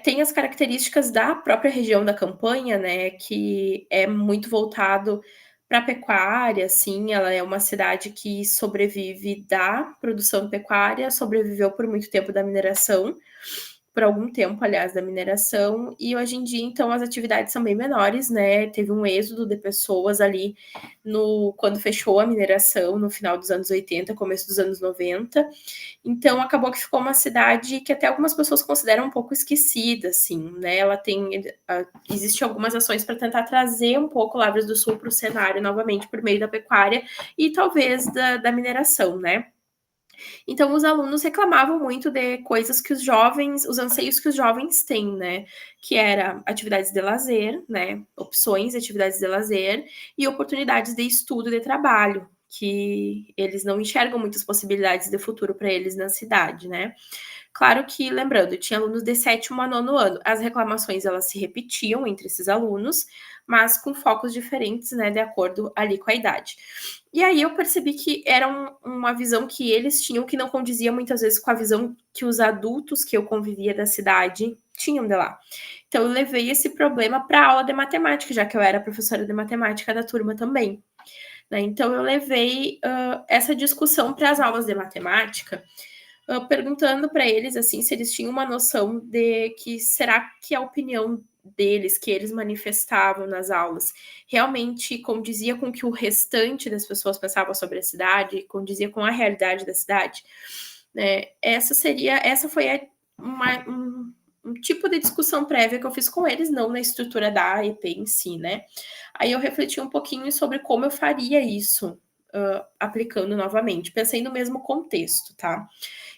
D: Tem as características da própria região da Campanha, né, que é muito voltado para a pecuária, assim, ela é uma cidade que sobrevive da produção pecuária, sobreviveu por muito tempo da mineração, por algum tempo, aliás, da mineração, e hoje em dia, então, as atividades são bem menores, né, teve um êxodo de pessoas ali quando fechou a mineração, no final dos anos 80, começo dos anos 90, então acabou que ficou uma cidade que até algumas pessoas consideram um pouco esquecida, assim, né, existe algumas ações para tentar trazer um pouco Lavras do Sul para o cenário novamente por meio da pecuária e talvez da mineração, né. Então, os alunos reclamavam muito de coisas que os anseios que os jovens têm, né? Que era atividades de lazer, né? Opções de atividades de lazer e oportunidades de estudo e de trabalho, que eles não enxergam muitas possibilidades de futuro para eles na cidade, né? Claro que, lembrando, tinha alunos de 7º a 9º ano. As reclamações, elas se repetiam entre esses alunos, mas com focos diferentes, né, de acordo ali com a idade. E aí eu percebi que era uma visão que eles tinham que não condizia muitas vezes com a visão que os adultos que eu convivia da cidade tinham de lá. Então eu levei esse problema para a aula de matemática, já que eu era professora de matemática da turma também. Né? Então eu levei essa discussão para as aulas de matemática, perguntando para eles assim se eles tinham uma noção de que será que a opinião deles, que eles manifestavam nas aulas, realmente condizia com o que o restante das pessoas pensavam sobre a cidade, condizia com a realidade da cidade. Né? Essa foi um tipo de discussão prévia que eu fiz com eles, não na estrutura da AEP em si, né? Aí eu refleti um pouquinho sobre como eu faria isso, aplicando novamente. Pensei no mesmo contexto, tá?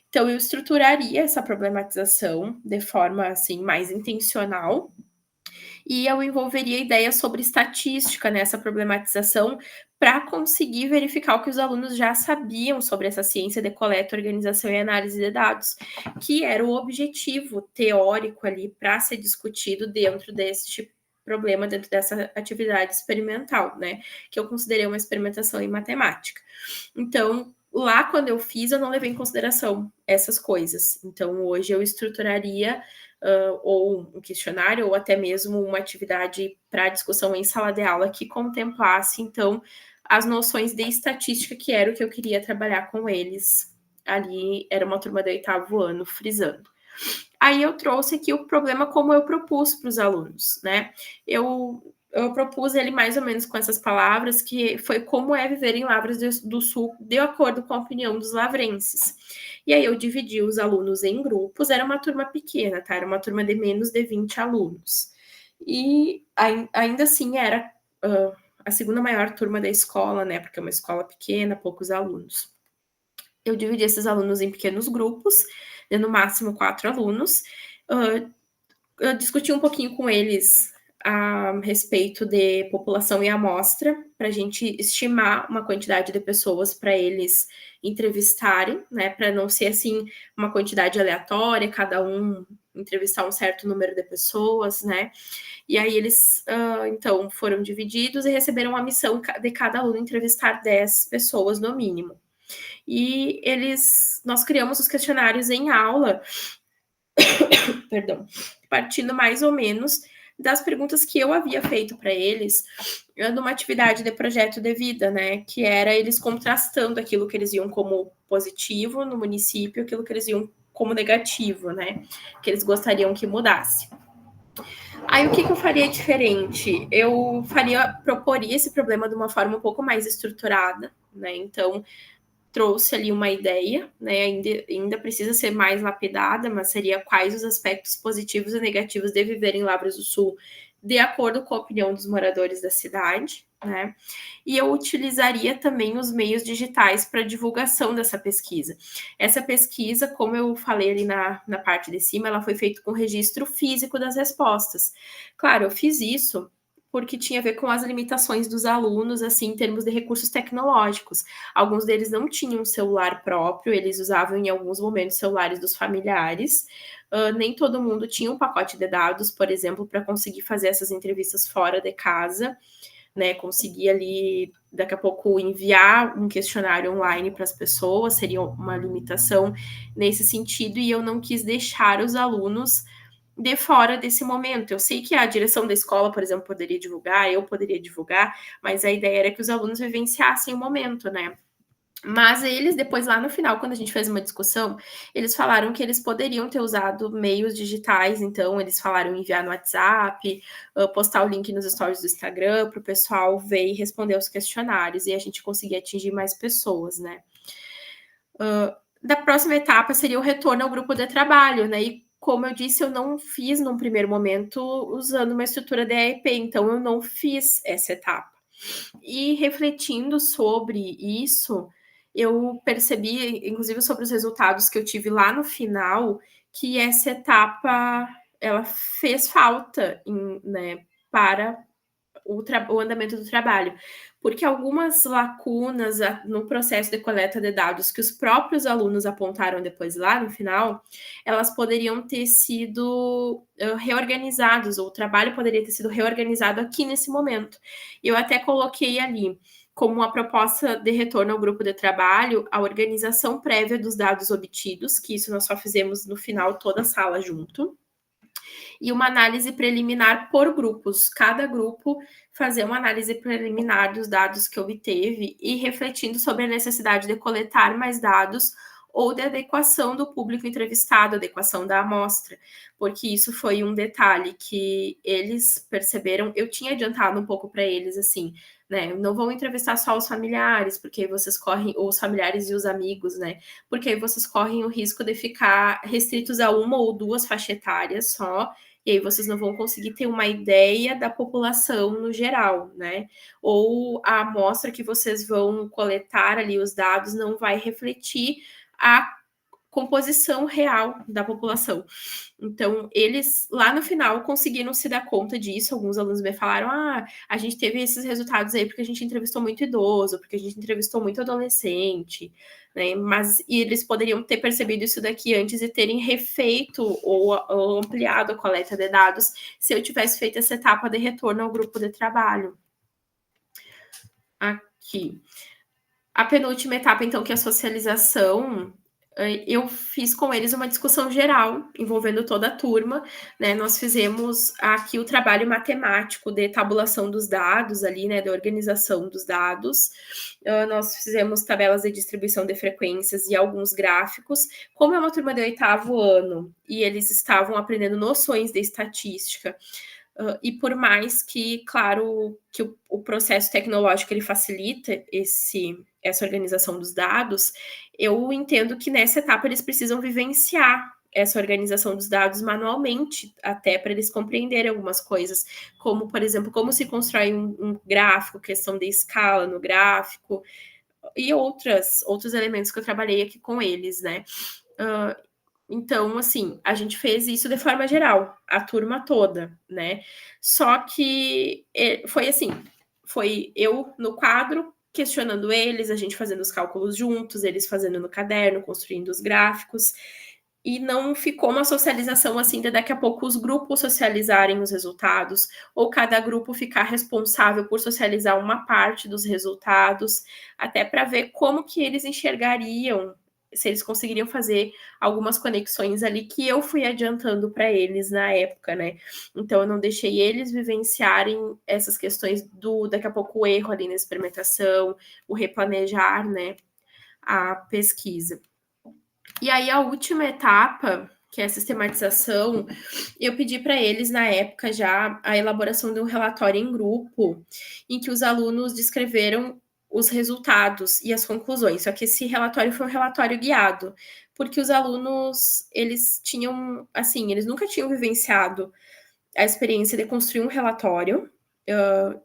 D: Então, eu estruturaria essa problematização de forma, assim, mais intencional, e eu envolveria ideias sobre estatística nessa problematização para conseguir verificar o que os alunos já sabiam sobre essa ciência de coleta, organização e análise de dados, que era o objetivo teórico ali para ser discutido dentro deste problema, dentro dessa atividade experimental, né? Que eu considerei uma experimentação em matemática. Então, lá, quando eu fiz, eu não levei em consideração essas coisas. Então, hoje eu estruturaria ou um questionário, ou até mesmo uma atividade para discussão em sala de aula que contemplasse, então, as noções de estatística, que era o que eu queria trabalhar com eles. Ali era uma turma do 8º ano, frisando. Aí eu trouxe aqui o problema como eu propus para os alunos, né? Eu propus ele mais ou menos com essas palavras, que foi como é viver em Lavras do Sul, de acordo com a opinião dos lavrenses. E aí eu dividi os alunos em grupos, era uma turma pequena, tá? Era uma turma de menos de 20 alunos. E ainda assim era a segunda maior turma da escola, né? Porque é uma escola pequena, poucos alunos. Eu dividi esses alunos em pequenos grupos, de no máximo 4 alunos. Eu discuti um pouquinho com eles a respeito de população e amostra, para a gente estimar uma quantidade de pessoas para eles entrevistarem, né, para não ser assim uma quantidade aleatória, cada um entrevistar um certo número de pessoas, né, e aí eles, então, foram divididos e receberam a missão de cada aluno entrevistar 10 pessoas no mínimo. E nós criamos os questionários em aula, perdão, partindo mais ou menos das perguntas que eu havia feito para eles numa atividade de projeto de vida, né? Que era eles contrastando aquilo que eles viam como positivo no município, aquilo que eles viam como negativo, né? Que eles gostariam que mudasse. Aí o que eu faria diferente? Eu proporia esse problema de uma forma um pouco mais estruturada, né? Então, trouxe ali uma ideia, né? Ainda precisa ser mais lapidada, mas seria quais os aspectos positivos e negativos de viver em Lavras do Sul, de acordo com a opinião dos moradores da cidade, né? E eu utilizaria também os meios digitais para divulgação dessa pesquisa. Essa pesquisa, como eu falei ali na parte de cima, ela foi feita com registro físico das respostas. Claro, eu fiz isso porque tinha a ver com as limitações dos alunos, assim, em termos de recursos tecnológicos. Alguns deles não tinham um celular próprio, eles usavam em alguns momentos celulares dos familiares. Nem todo mundo tinha um pacote de dados, por exemplo, para conseguir fazer essas entrevistas fora de casa, né? Conseguir ali, daqui a pouco, enviar um questionário online para as pessoas, seria uma limitação nesse sentido, e eu não quis deixar os alunos de fora desse momento. Eu sei que a direção da escola, por exemplo, poderia divulgar, eu poderia divulgar, mas a ideia era que os alunos vivenciassem o momento, né? Mas eles, depois, lá no final, quando a gente fez uma discussão, eles falaram que eles poderiam ter usado meios digitais, então eles falaram enviar no WhatsApp, postar o link nos stories do Instagram, para o pessoal ver e responder os questionários, e a gente conseguir atingir mais pessoas, né? Da próxima etapa seria o retorno ao grupo de trabalho, né? E como eu disse, eu não fiz num primeiro momento usando uma estrutura de AEP, então eu não fiz essa etapa. E refletindo sobre isso, eu percebi, inclusive sobre os resultados que eu tive lá no final, que essa etapa, ela fez falta, né, para o andamento do trabalho, porque algumas lacunas no processo de coleta de dados que os próprios alunos apontaram depois lá no final, elas poderiam ter sido reorganizadas, ou o trabalho poderia ter sido reorganizado aqui nesse momento. Eu até coloquei ali como uma proposta de retorno ao grupo de trabalho, a organização prévia dos dados obtidos, que isso nós só fizemos no final, toda a sala junto, e uma análise preliminar por grupos. Cada grupo fazer uma análise preliminar dos dados que obteve e refletindo sobre a necessidade de coletar mais dados ou de adequação do público entrevistado, adequação da amostra, porque isso foi um detalhe que eles perceberam. Eu tinha adiantado um pouco para eles, assim, né? Não vão entrevistar só os familiares, porque vocês correm, ou os familiares e os amigos, né? Porque aí vocês correm o risco de ficar restritos a uma ou duas faixas etárias só, e aí vocês não vão conseguir ter uma ideia da população no geral, né? Ou a amostra que vocês vão coletar ali, os dados, não vai refletir a composição real da população. Então, eles, lá no final, conseguiram se dar conta disso. Alguns alunos me falaram, a gente teve esses resultados aí porque a gente entrevistou muito idoso, porque a gente entrevistou muito adolescente, né? Mas e eles poderiam ter percebido isso daqui antes e terem refeito ou ampliado a coleta de dados se eu tivesse feito essa etapa de retorno ao grupo de trabalho. Aqui. A penúltima etapa, então, que é a socialização, eu fiz com eles uma discussão geral, envolvendo toda a turma, né? Nós fizemos aqui o trabalho matemático de tabulação dos dados ali, né? De organização dos dados. Nós fizemos tabelas de distribuição de frequências e alguns gráficos. Como é uma turma de 8º ano e eles estavam aprendendo noções de estatística, e por mais que, claro, que o processo tecnológico ele facilita essa organização dos dados, eu entendo que nessa etapa eles precisam vivenciar essa organização dos dados manualmente, até para eles compreenderem algumas coisas, como, por exemplo, como se constrói um gráfico, questão de escala no gráfico, e outros elementos que eu trabalhei aqui com eles, né? Então, assim, a gente fez isso de forma geral, a turma toda, né? Só que foi assim, foi eu no quadro, questionando eles, a gente fazendo os cálculos juntos, eles fazendo no caderno, construindo os gráficos, e não ficou uma socialização assim de daqui a pouco os grupos socializarem os resultados, ou cada grupo ficar responsável por socializar uma parte dos resultados, até para ver como que eles enxergariam, se eles conseguiriam fazer algumas conexões ali que eu fui adiantando para eles na época, né? Então, eu não deixei eles vivenciarem essas questões daqui a pouco, o erro ali na experimentação, o replanejar, né, a pesquisa. E aí, a última etapa, que é a sistematização, eu pedi para eles, na época, já a elaboração de um relatório em grupo, em que os alunos descreveram os resultados e as conclusões. Só que esse relatório foi um relatório guiado, porque os alunos, eles tinham, assim, eles nunca tinham vivenciado a experiência de construir um relatório,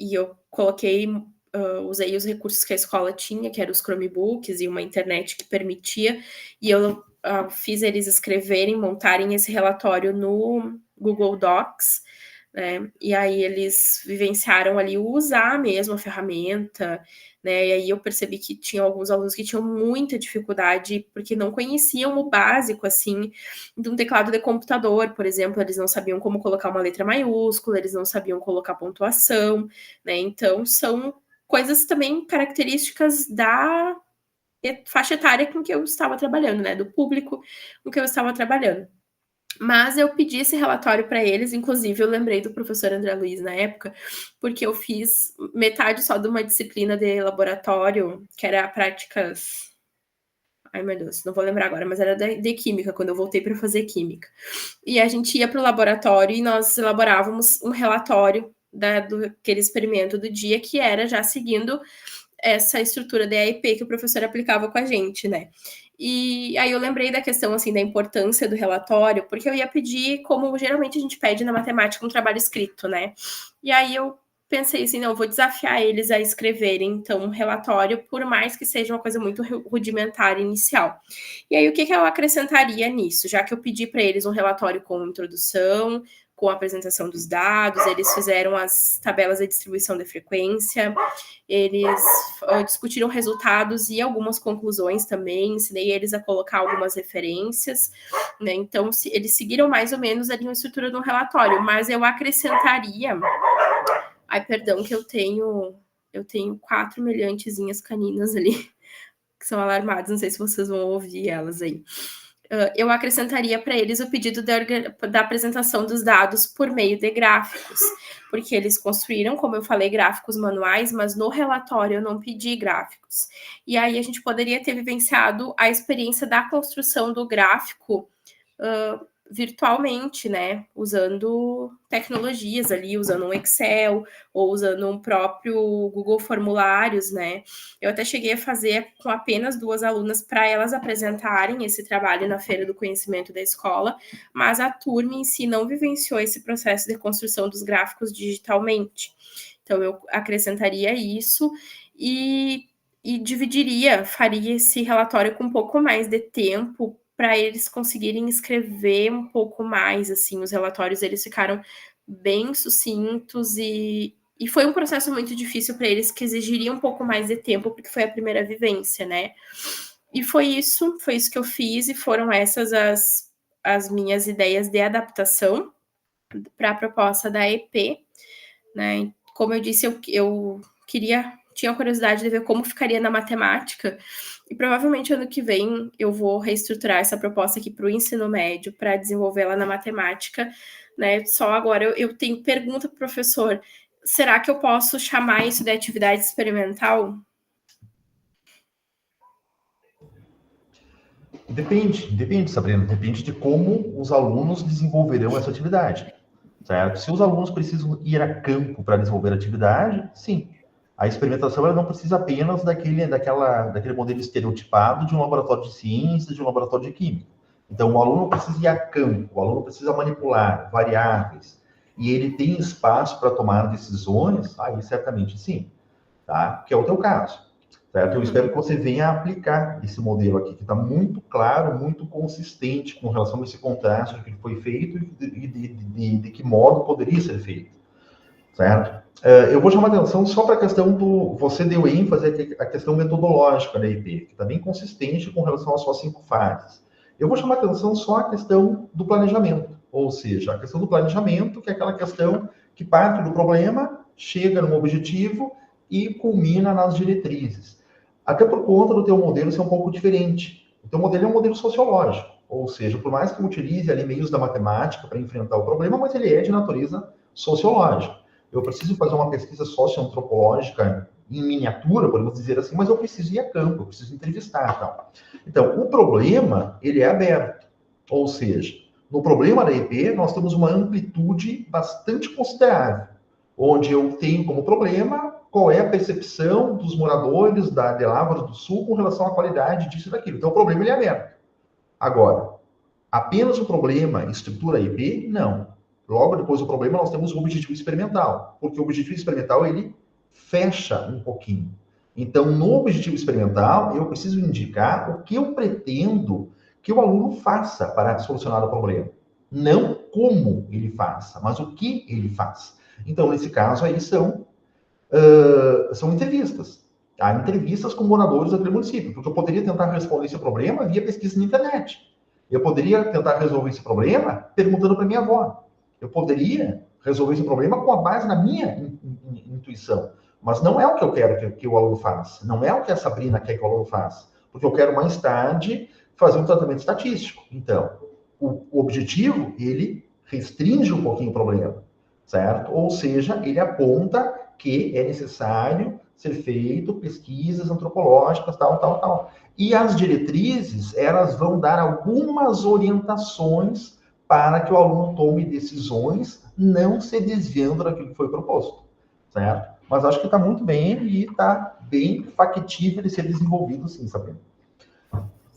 D: e eu coloquei, usei os recursos que a escola tinha, que eram os Chromebooks e uma internet que permitia, e eu fiz eles escreverem, montarem esse relatório no Google Docs, né? E aí eles vivenciaram ali usar mesmo a ferramenta, né? E aí eu percebi que tinha alguns alunos que tinham muita dificuldade porque não conheciam o básico, assim, de um teclado de computador, por exemplo, eles não sabiam como colocar uma letra maiúscula, eles não sabiam colocar pontuação, né? Então, são coisas também características da faixa etária com que eu estava trabalhando, né? Do público com que eu estava trabalhando. Mas eu pedi esse relatório para eles, inclusive eu lembrei do professor André Luiz na época, porque eu fiz metade só de uma disciplina de laboratório, que era práticas... Ai, meu Deus, não vou lembrar agora, mas era de química, quando eu voltei para fazer química. E a gente ia para o laboratório e nós elaborávamos um relatório daquele experimento do dia, que era já seguindo essa estrutura da AIP que o professor aplicava com a gente, né? E aí eu lembrei da questão, assim, da importância do relatório, porque eu ia pedir, como geralmente a gente pede na matemática, um trabalho escrito, né? E aí eu pensei assim, não, eu vou desafiar eles a escreverem, então, um relatório, por mais que seja uma coisa muito rudimentar inicial. E aí, o que eu acrescentaria nisso? Já que eu pedi para eles um relatório com introdução, com a apresentação dos dados, eles fizeram as tabelas de distribuição de frequência, eles discutiram resultados e algumas conclusões também, ensinei eles a colocar algumas referências, né? Então, eles seguiram mais ou menos ali uma estrutura do relatório, mas eu acrescentaria... Ai, perdão, que eu tenho 4 meliantezinhas caninas ali, que são alarmadas, não sei se vocês vão ouvir elas aí. Eu acrescentaria para eles o pedido da apresentação dos dados por meio de gráficos, porque eles construíram, como eu falei, gráficos manuais, mas no relatório eu não pedi gráficos. E aí a gente poderia ter vivenciado a experiência da construção do gráfico virtualmente, né, usando tecnologias ali, usando um Excel ou usando um próprio Google Formulários, né. Eu até cheguei a fazer com apenas 2 alunas para elas apresentarem esse trabalho na Feira do Conhecimento da escola, mas a turma em si não vivenciou esse processo de construção dos gráficos digitalmente. Então, eu acrescentaria isso e faria esse relatório com um pouco mais de tempo para eles conseguirem escrever um pouco mais, assim, os relatórios, eles ficaram bem sucintos e foi um processo muito difícil para eles, que exigiria um pouco mais de tempo, porque foi a primeira vivência, né? E foi isso que eu fiz, e foram essas as minhas ideias de adaptação para a proposta da EP, né? Como eu disse, eu tinha curiosidade de ver como ficaria na matemática, e provavelmente ano que vem eu vou reestruturar essa proposta aqui para o ensino médio, para desenvolvê-la na matemática, né? Só agora eu tenho pergunta para o professor: será que eu posso chamar isso de atividade experimental?
A: Depende, Sabrina, depende de como os alunos desenvolverão essa atividade, certo? Se os alunos precisam ir a campo para desenvolver a atividade, sim. A experimentação ela não precisa apenas daquele modelo estereotipado de um laboratório de ciências, de um laboratório de química. Então, o aluno precisa ir a campo, o aluno precisa manipular variáveis, e ele tem espaço para tomar decisões, aí certamente sim, tá? Que é o teu caso, certo? Eu espero que você venha a aplicar esse modelo aqui, que está muito claro, muito consistente com relação a esse contraste do que foi feito e de que modo poderia ser feito, certo? Eu vou chamar a atenção só para a questão você deu ênfase à questão metodológica da EP, que está bem consistente com relação às suas 5 fases. Eu vou chamar a atenção só à questão do planejamento, ou seja, a questão do planejamento, que é aquela questão que parte do problema, chega no objetivo e culmina nas diretrizes. Até por conta do teu modelo ser um pouco diferente. O teu modelo é um modelo sociológico, ou seja, por mais que eu utilize ali meios da matemática para enfrentar o problema, mas ele é de natureza sociológica. Eu preciso fazer uma pesquisa socioantropológica em miniatura, podemos dizer assim, mas eu preciso ir a campo, eu preciso entrevistar, tal. Então, o problema, ele é aberto. Ou seja, no problema da EP, nós temos uma amplitude bastante considerável, onde eu tenho como problema qual é a percepção dos moradores de Lavras do Sul com relação à qualidade disso e daquilo. Então, o problema, ele é aberto. Agora, apenas o problema estrutura a EP? Não. Logo depois do problema, nós temos o objetivo experimental, porque o objetivo experimental, ele fecha um pouquinho. Então, no objetivo experimental, eu preciso indicar o que eu pretendo que o aluno faça para solucionar o problema. Não como ele faça, mas o que ele faz. Então, nesse caso aí, são entrevistas. Tá? Entrevistas com moradores daquele município, porque eu poderia tentar responder esse problema via pesquisa na internet. Eu poderia tentar resolver esse problema perguntando para minha avó. Eu poderia resolver esse problema com a base na minha intuição. Mas não é o que eu quero que o aluno faça. Não é o que a Sabrina quer que o aluno faça. Porque eu quero mais tarde fazer um tratamento estatístico. Então, o objetivo, ele restringe um pouquinho o problema, certo? Ou seja, ele aponta que é necessário ser feito pesquisas antropológicas, tal. E as diretrizes, elas vão dar algumas orientações para que o aluno tome decisões, não se desviando daquilo que foi proposto, certo? Mas acho que está muito bem e está bem factível de ser desenvolvido, sim, Sabrina.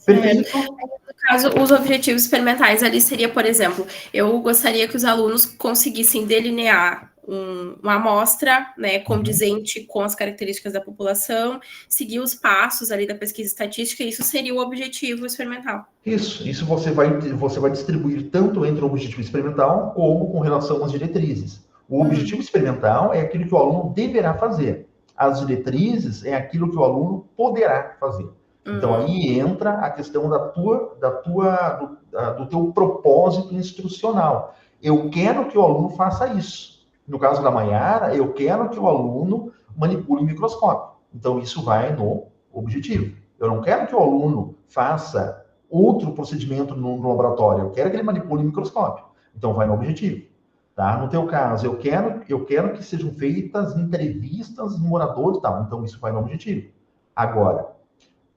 D: Perfeito. No caso, os objetivos experimentais ali seria, por exemplo, eu gostaria que os alunos conseguissem delinear uma amostra, né, condizente com as características da população, seguir os passos ali da pesquisa estatística, isso seria o objetivo experimental.
A: Isso você vai distribuir tanto entre o objetivo experimental como com relação às diretrizes. O objetivo experimental é aquilo que o aluno deverá fazer. As diretrizes é aquilo que o aluno poderá fazer. Então aí entra a questão do teu propósito instrucional. Eu quero que o aluno faça isso. No caso da Maiara, eu quero que o aluno manipule o microscópio. Então isso vai no objetivo. Eu não quero que o aluno faça outro procedimento no laboratório. Eu quero que ele manipule o microscópio. Então vai no objetivo. Tá? No teu caso, eu quero que sejam feitas entrevistas em moradores e tal. Então isso vai no objetivo. Agora,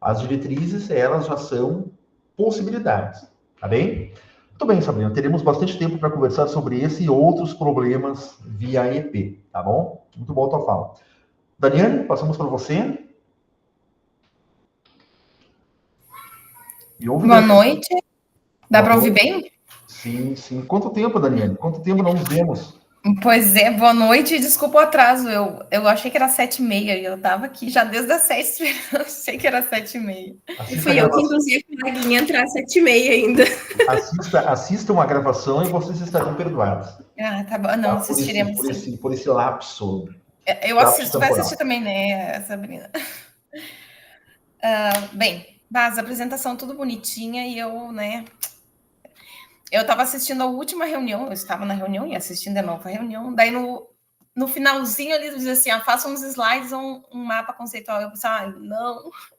A: as diretrizes, elas já são possibilidades, tá bem? Muito bem, Sabrina, teremos bastante tempo para conversar sobre esse e outros problemas via EP, tá bom? Muito boa a tua fala. Daniane, passamos para você.
E: Boa noite. Dá para ouvir bem?
A: Sim. Quanto tempo, Daniane? Quanto tempo não nos vemos?
E: Pois é, boa noite, desculpa o atraso, eu achei que era 7h30, e eu estava aqui já desde as 7, eu achei que era 7h30.
D: E fui eu que induzi a coleguinha a entrar às 7h30 ainda.
A: Assistam a gravação e vocês estarão perdoados.
E: Ah, tá bom, não, assistiremos.
A: Por esse lapso.
E: Eu assisto, vai assistir também, né, Sabrina? Bem, a apresentação tudo bonitinha e eu, né... Eu estava assistindo a última reunião, eu estava na reunião e assistindo a nova reunião, daí no finalzinho ali diz assim, faça uns slides, um mapa conceitual. Eu pensei,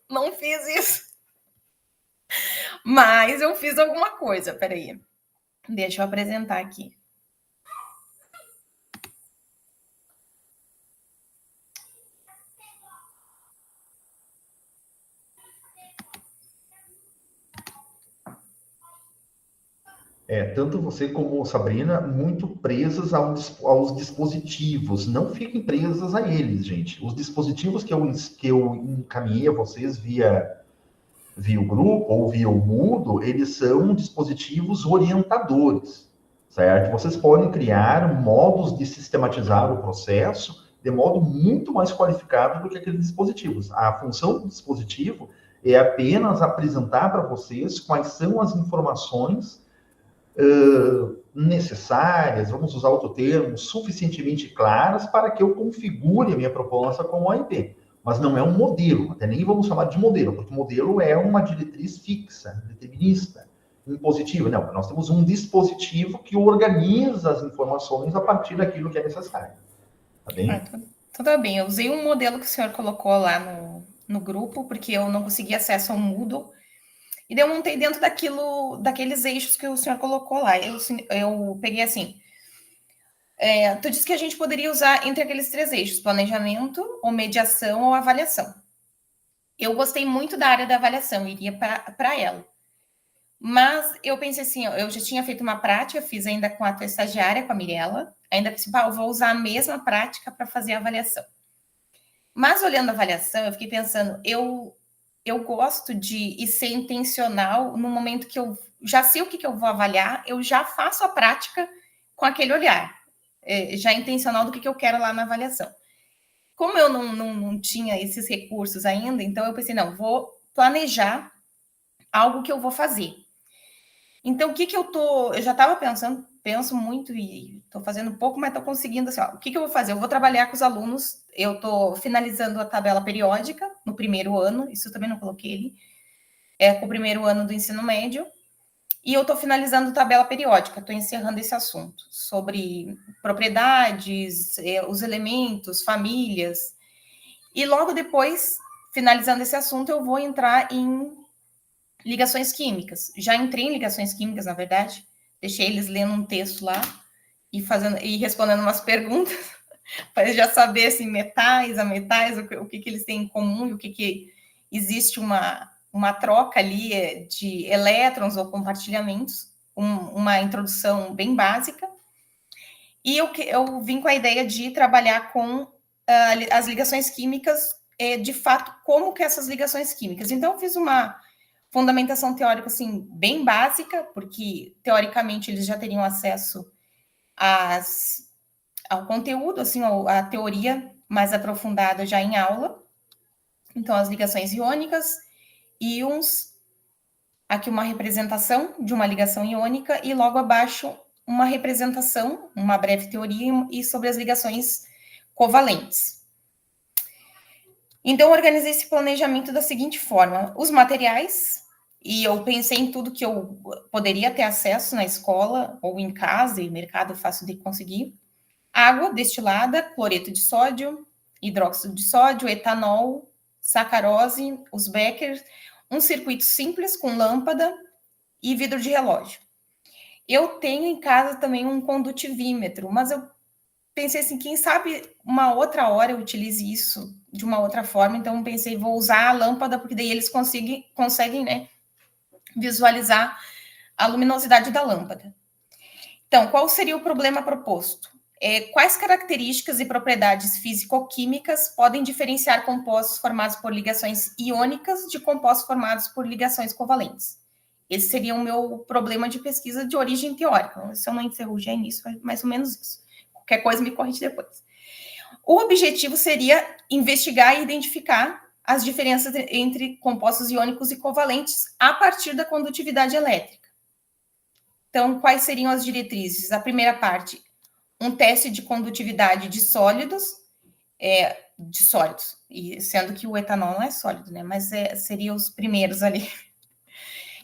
E: não fiz isso. Mas eu fiz alguma coisa, peraí. Deixa eu apresentar aqui.
A: Tanto você como Sabrina, muito presas aos dispositivos. Não fiquem presas a eles, gente. Os dispositivos que eu encaminhei a vocês via o grupo ou via o Moodle, eles são dispositivos orientadores, certo? Vocês podem criar modos de sistematizar o processo de modo muito mais qualificado do que aqueles dispositivos. A função do dispositivo é apenas apresentar para vocês quais são as informações necessárias, vamos usar outro termo, suficientemente claras para que eu configure a minha proposta como OIP. Mas não é um modelo, até nem vamos chamar de modelo, porque modelo é uma diretriz fixa, determinista, impositiva. Não, nós temos um dispositivo que organiza as informações a partir daquilo que é necessário. Tá bem?
E: Tudo bem, eu usei um modelo que o senhor colocou lá no grupo, porque eu não consegui acesso ao Moodle. E daí eu montei dentro daqueles eixos que o senhor colocou lá. Eu peguei assim. Tu disse que a gente poderia usar entre aqueles 3 eixos: planejamento, ou mediação, ou avaliação. Eu gostei muito da área da avaliação, iria para ela. Mas eu pensei assim, eu já tinha feito uma prática, fiz ainda com a tua estagiária, com a Mirella, ainda pensei, eu vou usar a mesma prática para fazer a avaliação. Mas olhando a avaliação, eu fiquei pensando, eu gosto de ser intencional no momento que eu já sei o que eu vou avaliar, eu já faço a prática com aquele olhar, já intencional do que eu quero lá na avaliação. Como eu não tinha esses recursos ainda, então eu pensei, vou planejar algo que eu vou fazer. Então, eu já estava penso muito e estou fazendo pouco, mas estou conseguindo, assim, o que eu vou fazer? Eu vou trabalhar com os alunos, eu estou finalizando a tabela periódica no primeiro ano, isso eu também não coloquei ali, com o primeiro ano do ensino médio, e eu estou finalizando a tabela periódica, estou encerrando esse assunto, sobre propriedades, os elementos, famílias, e logo depois, finalizando esse assunto, eu vou entrar em ligações químicas. Já entrei em ligações químicas, na verdade, deixei eles lendo um texto lá e respondendo umas perguntas, para já saber, assim, metais, o que eles têm em comum, e o que existe uma troca ali de elétrons ou compartilhamentos, uma introdução bem básica. E eu vim com a ideia de trabalhar com as ligações químicas, de fato, como que essas ligações químicas. Então, eu fiz uma fundamentação teórica, assim, bem básica, porque, teoricamente, eles já teriam acesso ao conteúdo, assim, a teoria mais aprofundada já em aula. Então, as ligações iônicas, íons, aqui uma representação de uma ligação iônica e logo abaixo uma representação, uma breve teoria e sobre as ligações covalentes. Então, eu organizei esse planejamento da seguinte forma: os materiais, e eu pensei em tudo que eu poderia ter acesso na escola ou em casa, e mercado fácil de conseguir. Água destilada, cloreto de sódio, hidróxido de sódio, etanol, sacarose, os Becker, um circuito simples com lâmpada e vidro de relógio. Eu tenho em casa também um condutivímetro, mas eu pensei assim, quem sabe uma outra hora eu utilize isso de uma outra forma, então pensei, vou usar a lâmpada, porque daí eles conseguem, né, visualizar a luminosidade da lâmpada. Então, qual seria o problema proposto? Quais características e propriedades físico-químicas podem diferenciar compostos formados por ligações iônicas de compostos formados por ligações covalentes? Esse seria o meu problema de pesquisa de origem teórica. Se eu não enferrujei nisso, é mais ou menos isso. Qualquer coisa me corrige depois. O objetivo seria investigar e identificar as diferenças entre compostos iônicos e covalentes a partir da condutividade elétrica. Então, quais seriam as diretrizes? A primeira parte, um teste de condutividade de sólidos, e sendo que o etanol não é sólido, né? Mas seriam os primeiros ali.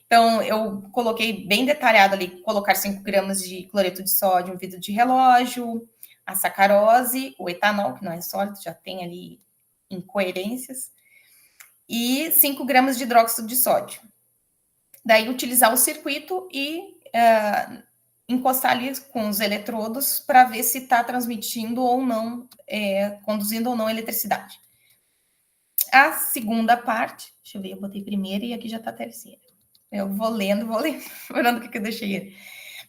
E: Então, eu coloquei bem detalhado ali, colocar 5 gramas de cloreto de sódio, um vidro de relógio, a sacarose, o etanol, que não é sólido, já tem ali incoerências, e 5 gramas de hidróxido de sódio. Daí, utilizar o circuito e encostar ali com os eletrodos para ver se está transmitindo ou não, conduzindo ou não eletricidade. A segunda parte, deixa eu ver, eu botei primeira e aqui já está a terceira. Eu vou lendo, lembrando o que eu deixei.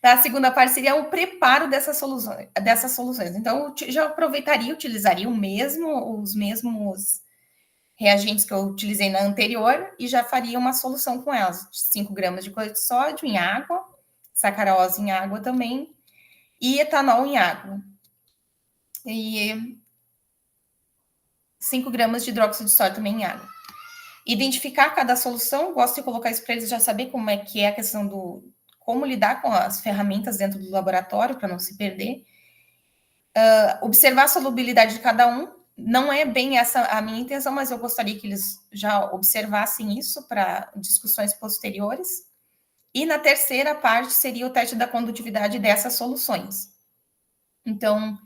E: A segunda parte seria o preparo dessas soluções. Então, eu já aproveitaria, utilizaria os mesmos reagentes que eu utilizei na anterior e já faria uma solução com elas. 5 gramas de cloreto de sódio em água, sacarose em água também, e etanol em água. E 5 gramas de hidróxido de sódio também em água. Identificar cada solução, gosto de colocar isso para eles já saber como é que é a questão como lidar com as ferramentas dentro do laboratório para não se perder. Observar a solubilidade de cada um. Não é bem essa a minha intenção, mas eu gostaria que eles já observassem isso para discussões posteriores. E na terceira parte seria o teste da condutividade dessas soluções. Então,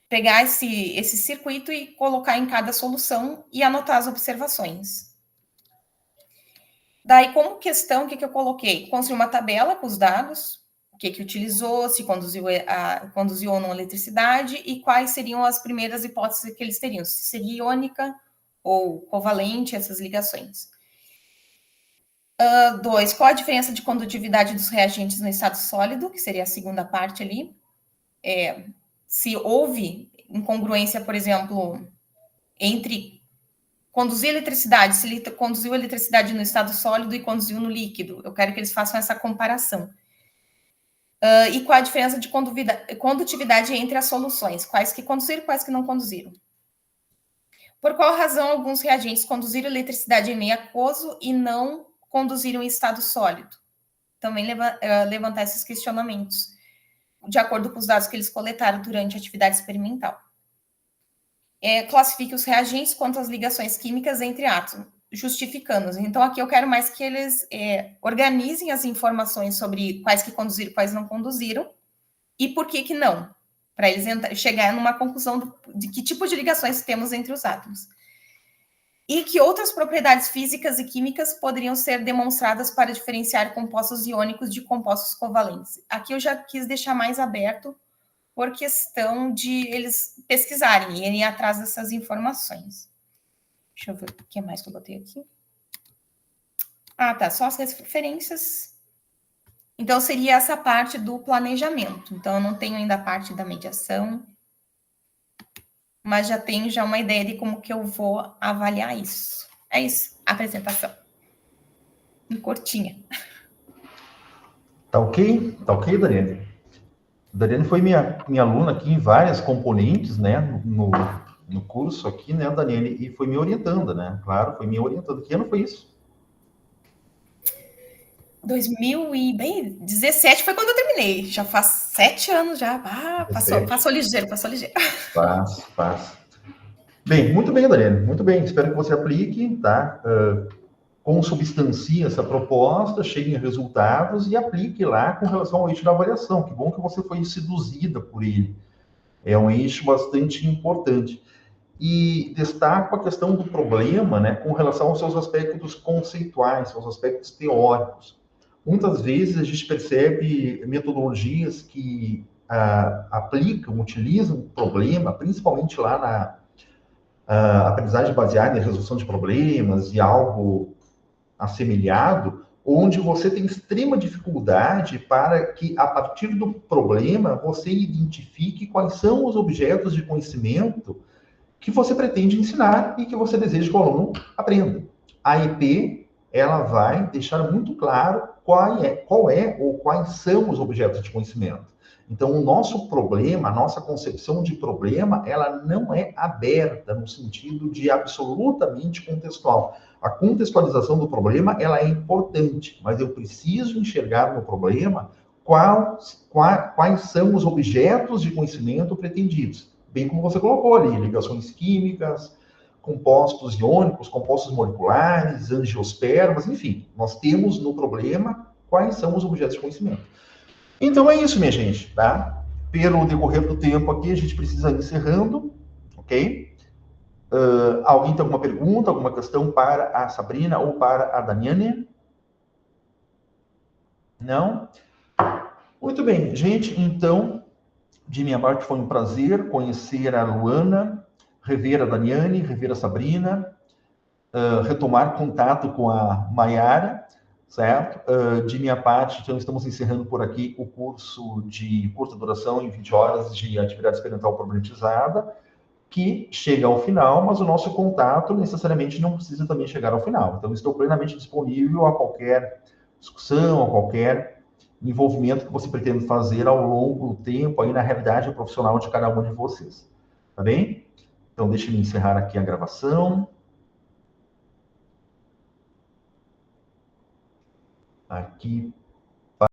E: pegar esse circuito e colocar em cada solução e anotar as observações. Daí, como questão, o que eu coloquei? Construir uma tabela com os dados, o que utilizou, se conduziu ou não eletricidade e quais seriam as primeiras hipóteses que eles teriam, se seria iônica ou covalente, essas ligações. 2, qual a diferença de condutividade dos reagentes no estado sólido, que seria a segunda parte ali. Se houve incongruência, por exemplo, entre conduzir eletricidade, se ele conduziu eletricidade no estado sólido e conduziu no líquido. Eu quero que eles façam essa comparação. E qual a diferença de condutividade entre as soluções? Quais que conduziram e quais que não conduziram? Por qual razão alguns reagentes conduziram eletricidade em meio aquoso e não conduziram em estado sólido? Também levantar esses questionamentos, de acordo com os dados que eles coletaram durante a atividade experimental. Classifique os reagentes quanto às ligações químicas entre átomos, justificando-os. Então, aqui eu quero mais que eles organizem as informações sobre quais que conduziram e quais não conduziram, e por que não, para eles chegar numa conclusão de que tipo de ligações temos entre os átomos. E que outras propriedades físicas e químicas poderiam ser demonstradas para diferenciar compostos iônicos de compostos covalentes. Aqui eu já quis deixar mais aberto, por questão de eles pesquisarem e irem atrás dessas informações. Deixa eu ver o que mais que eu botei aqui. Tá, só as referências. Então, seria essa parte do planejamento. Então, eu não tenho ainda a parte da mediação, mas já tenho uma ideia de como que eu vou avaliar isso. É isso, a apresentação. Curtinha.
A: Tá ok? Tá ok, Daniela? Dariane foi minha aluna aqui em várias componentes, né, no curso aqui, né, Daniele, e foi me orientando, né, claro, foi me orientando. Que ano foi isso?
E: 2017 foi quando eu terminei. Já faz 7 anos já. Ah, passou ligeiro, passou ligeiro.
A: Faz. Bem, muito bem, Daniele, muito bem. Espero que você aplique, tá? Consubstancie essa proposta, chegue em resultados e aplique lá com relação ao eixo da avaliação. Que bom que você foi seduzida por ele. É um eixo bastante importante. E destaco a questão do problema, né, com relação aos seus aspectos conceituais, seus aspectos teóricos. Muitas vezes a gente percebe metodologias que aplicam, utilizam o problema, principalmente lá na aprendizagem baseada em resolução de problemas e algo assemelhado, onde você tem extrema dificuldade para que, a partir do problema, você identifique quais são os objetos de conhecimento que você pretende ensinar e que você deseja que o aluno aprenda. A EP, ela vai deixar muito claro qual é ou quais são os objetos de conhecimento. Então, o nosso problema, a nossa concepção de problema, ela não é aberta no sentido de absolutamente contextual. A contextualização do problema, ela é importante, mas eu preciso enxergar no problema quais são os objetos de conhecimento pretendidos. Bem como você colocou ali, ligações químicas, compostos iônicos, compostos moleculares, angiospermas, enfim, nós temos no problema quais são os objetos de conhecimento. Então é isso, minha gente, tá? Pelo decorrer do tempo aqui, a gente precisa ir encerrando, ok? Alguém tem alguma pergunta, alguma questão para a Sabrina ou para a Daniane? Não? Muito bem, gente, então, de minha parte foi um prazer conhecer a Luana, rever a Daniane, rever a Sabrina, retomar contato com a Maiara, certo? De minha parte, então, estamos encerrando por aqui o curso de curta duração em 20 horas de atividade experimental problematizada, que chega ao final, mas o nosso contato necessariamente não precisa também chegar ao final. Então, estou plenamente disponível a qualquer discussão, a qualquer envolvimento que você pretenda fazer ao longo do tempo, aí na realidade profissional de cada um de vocês. Tá bem? Então, deixe-me encerrar aqui a gravação. Aqui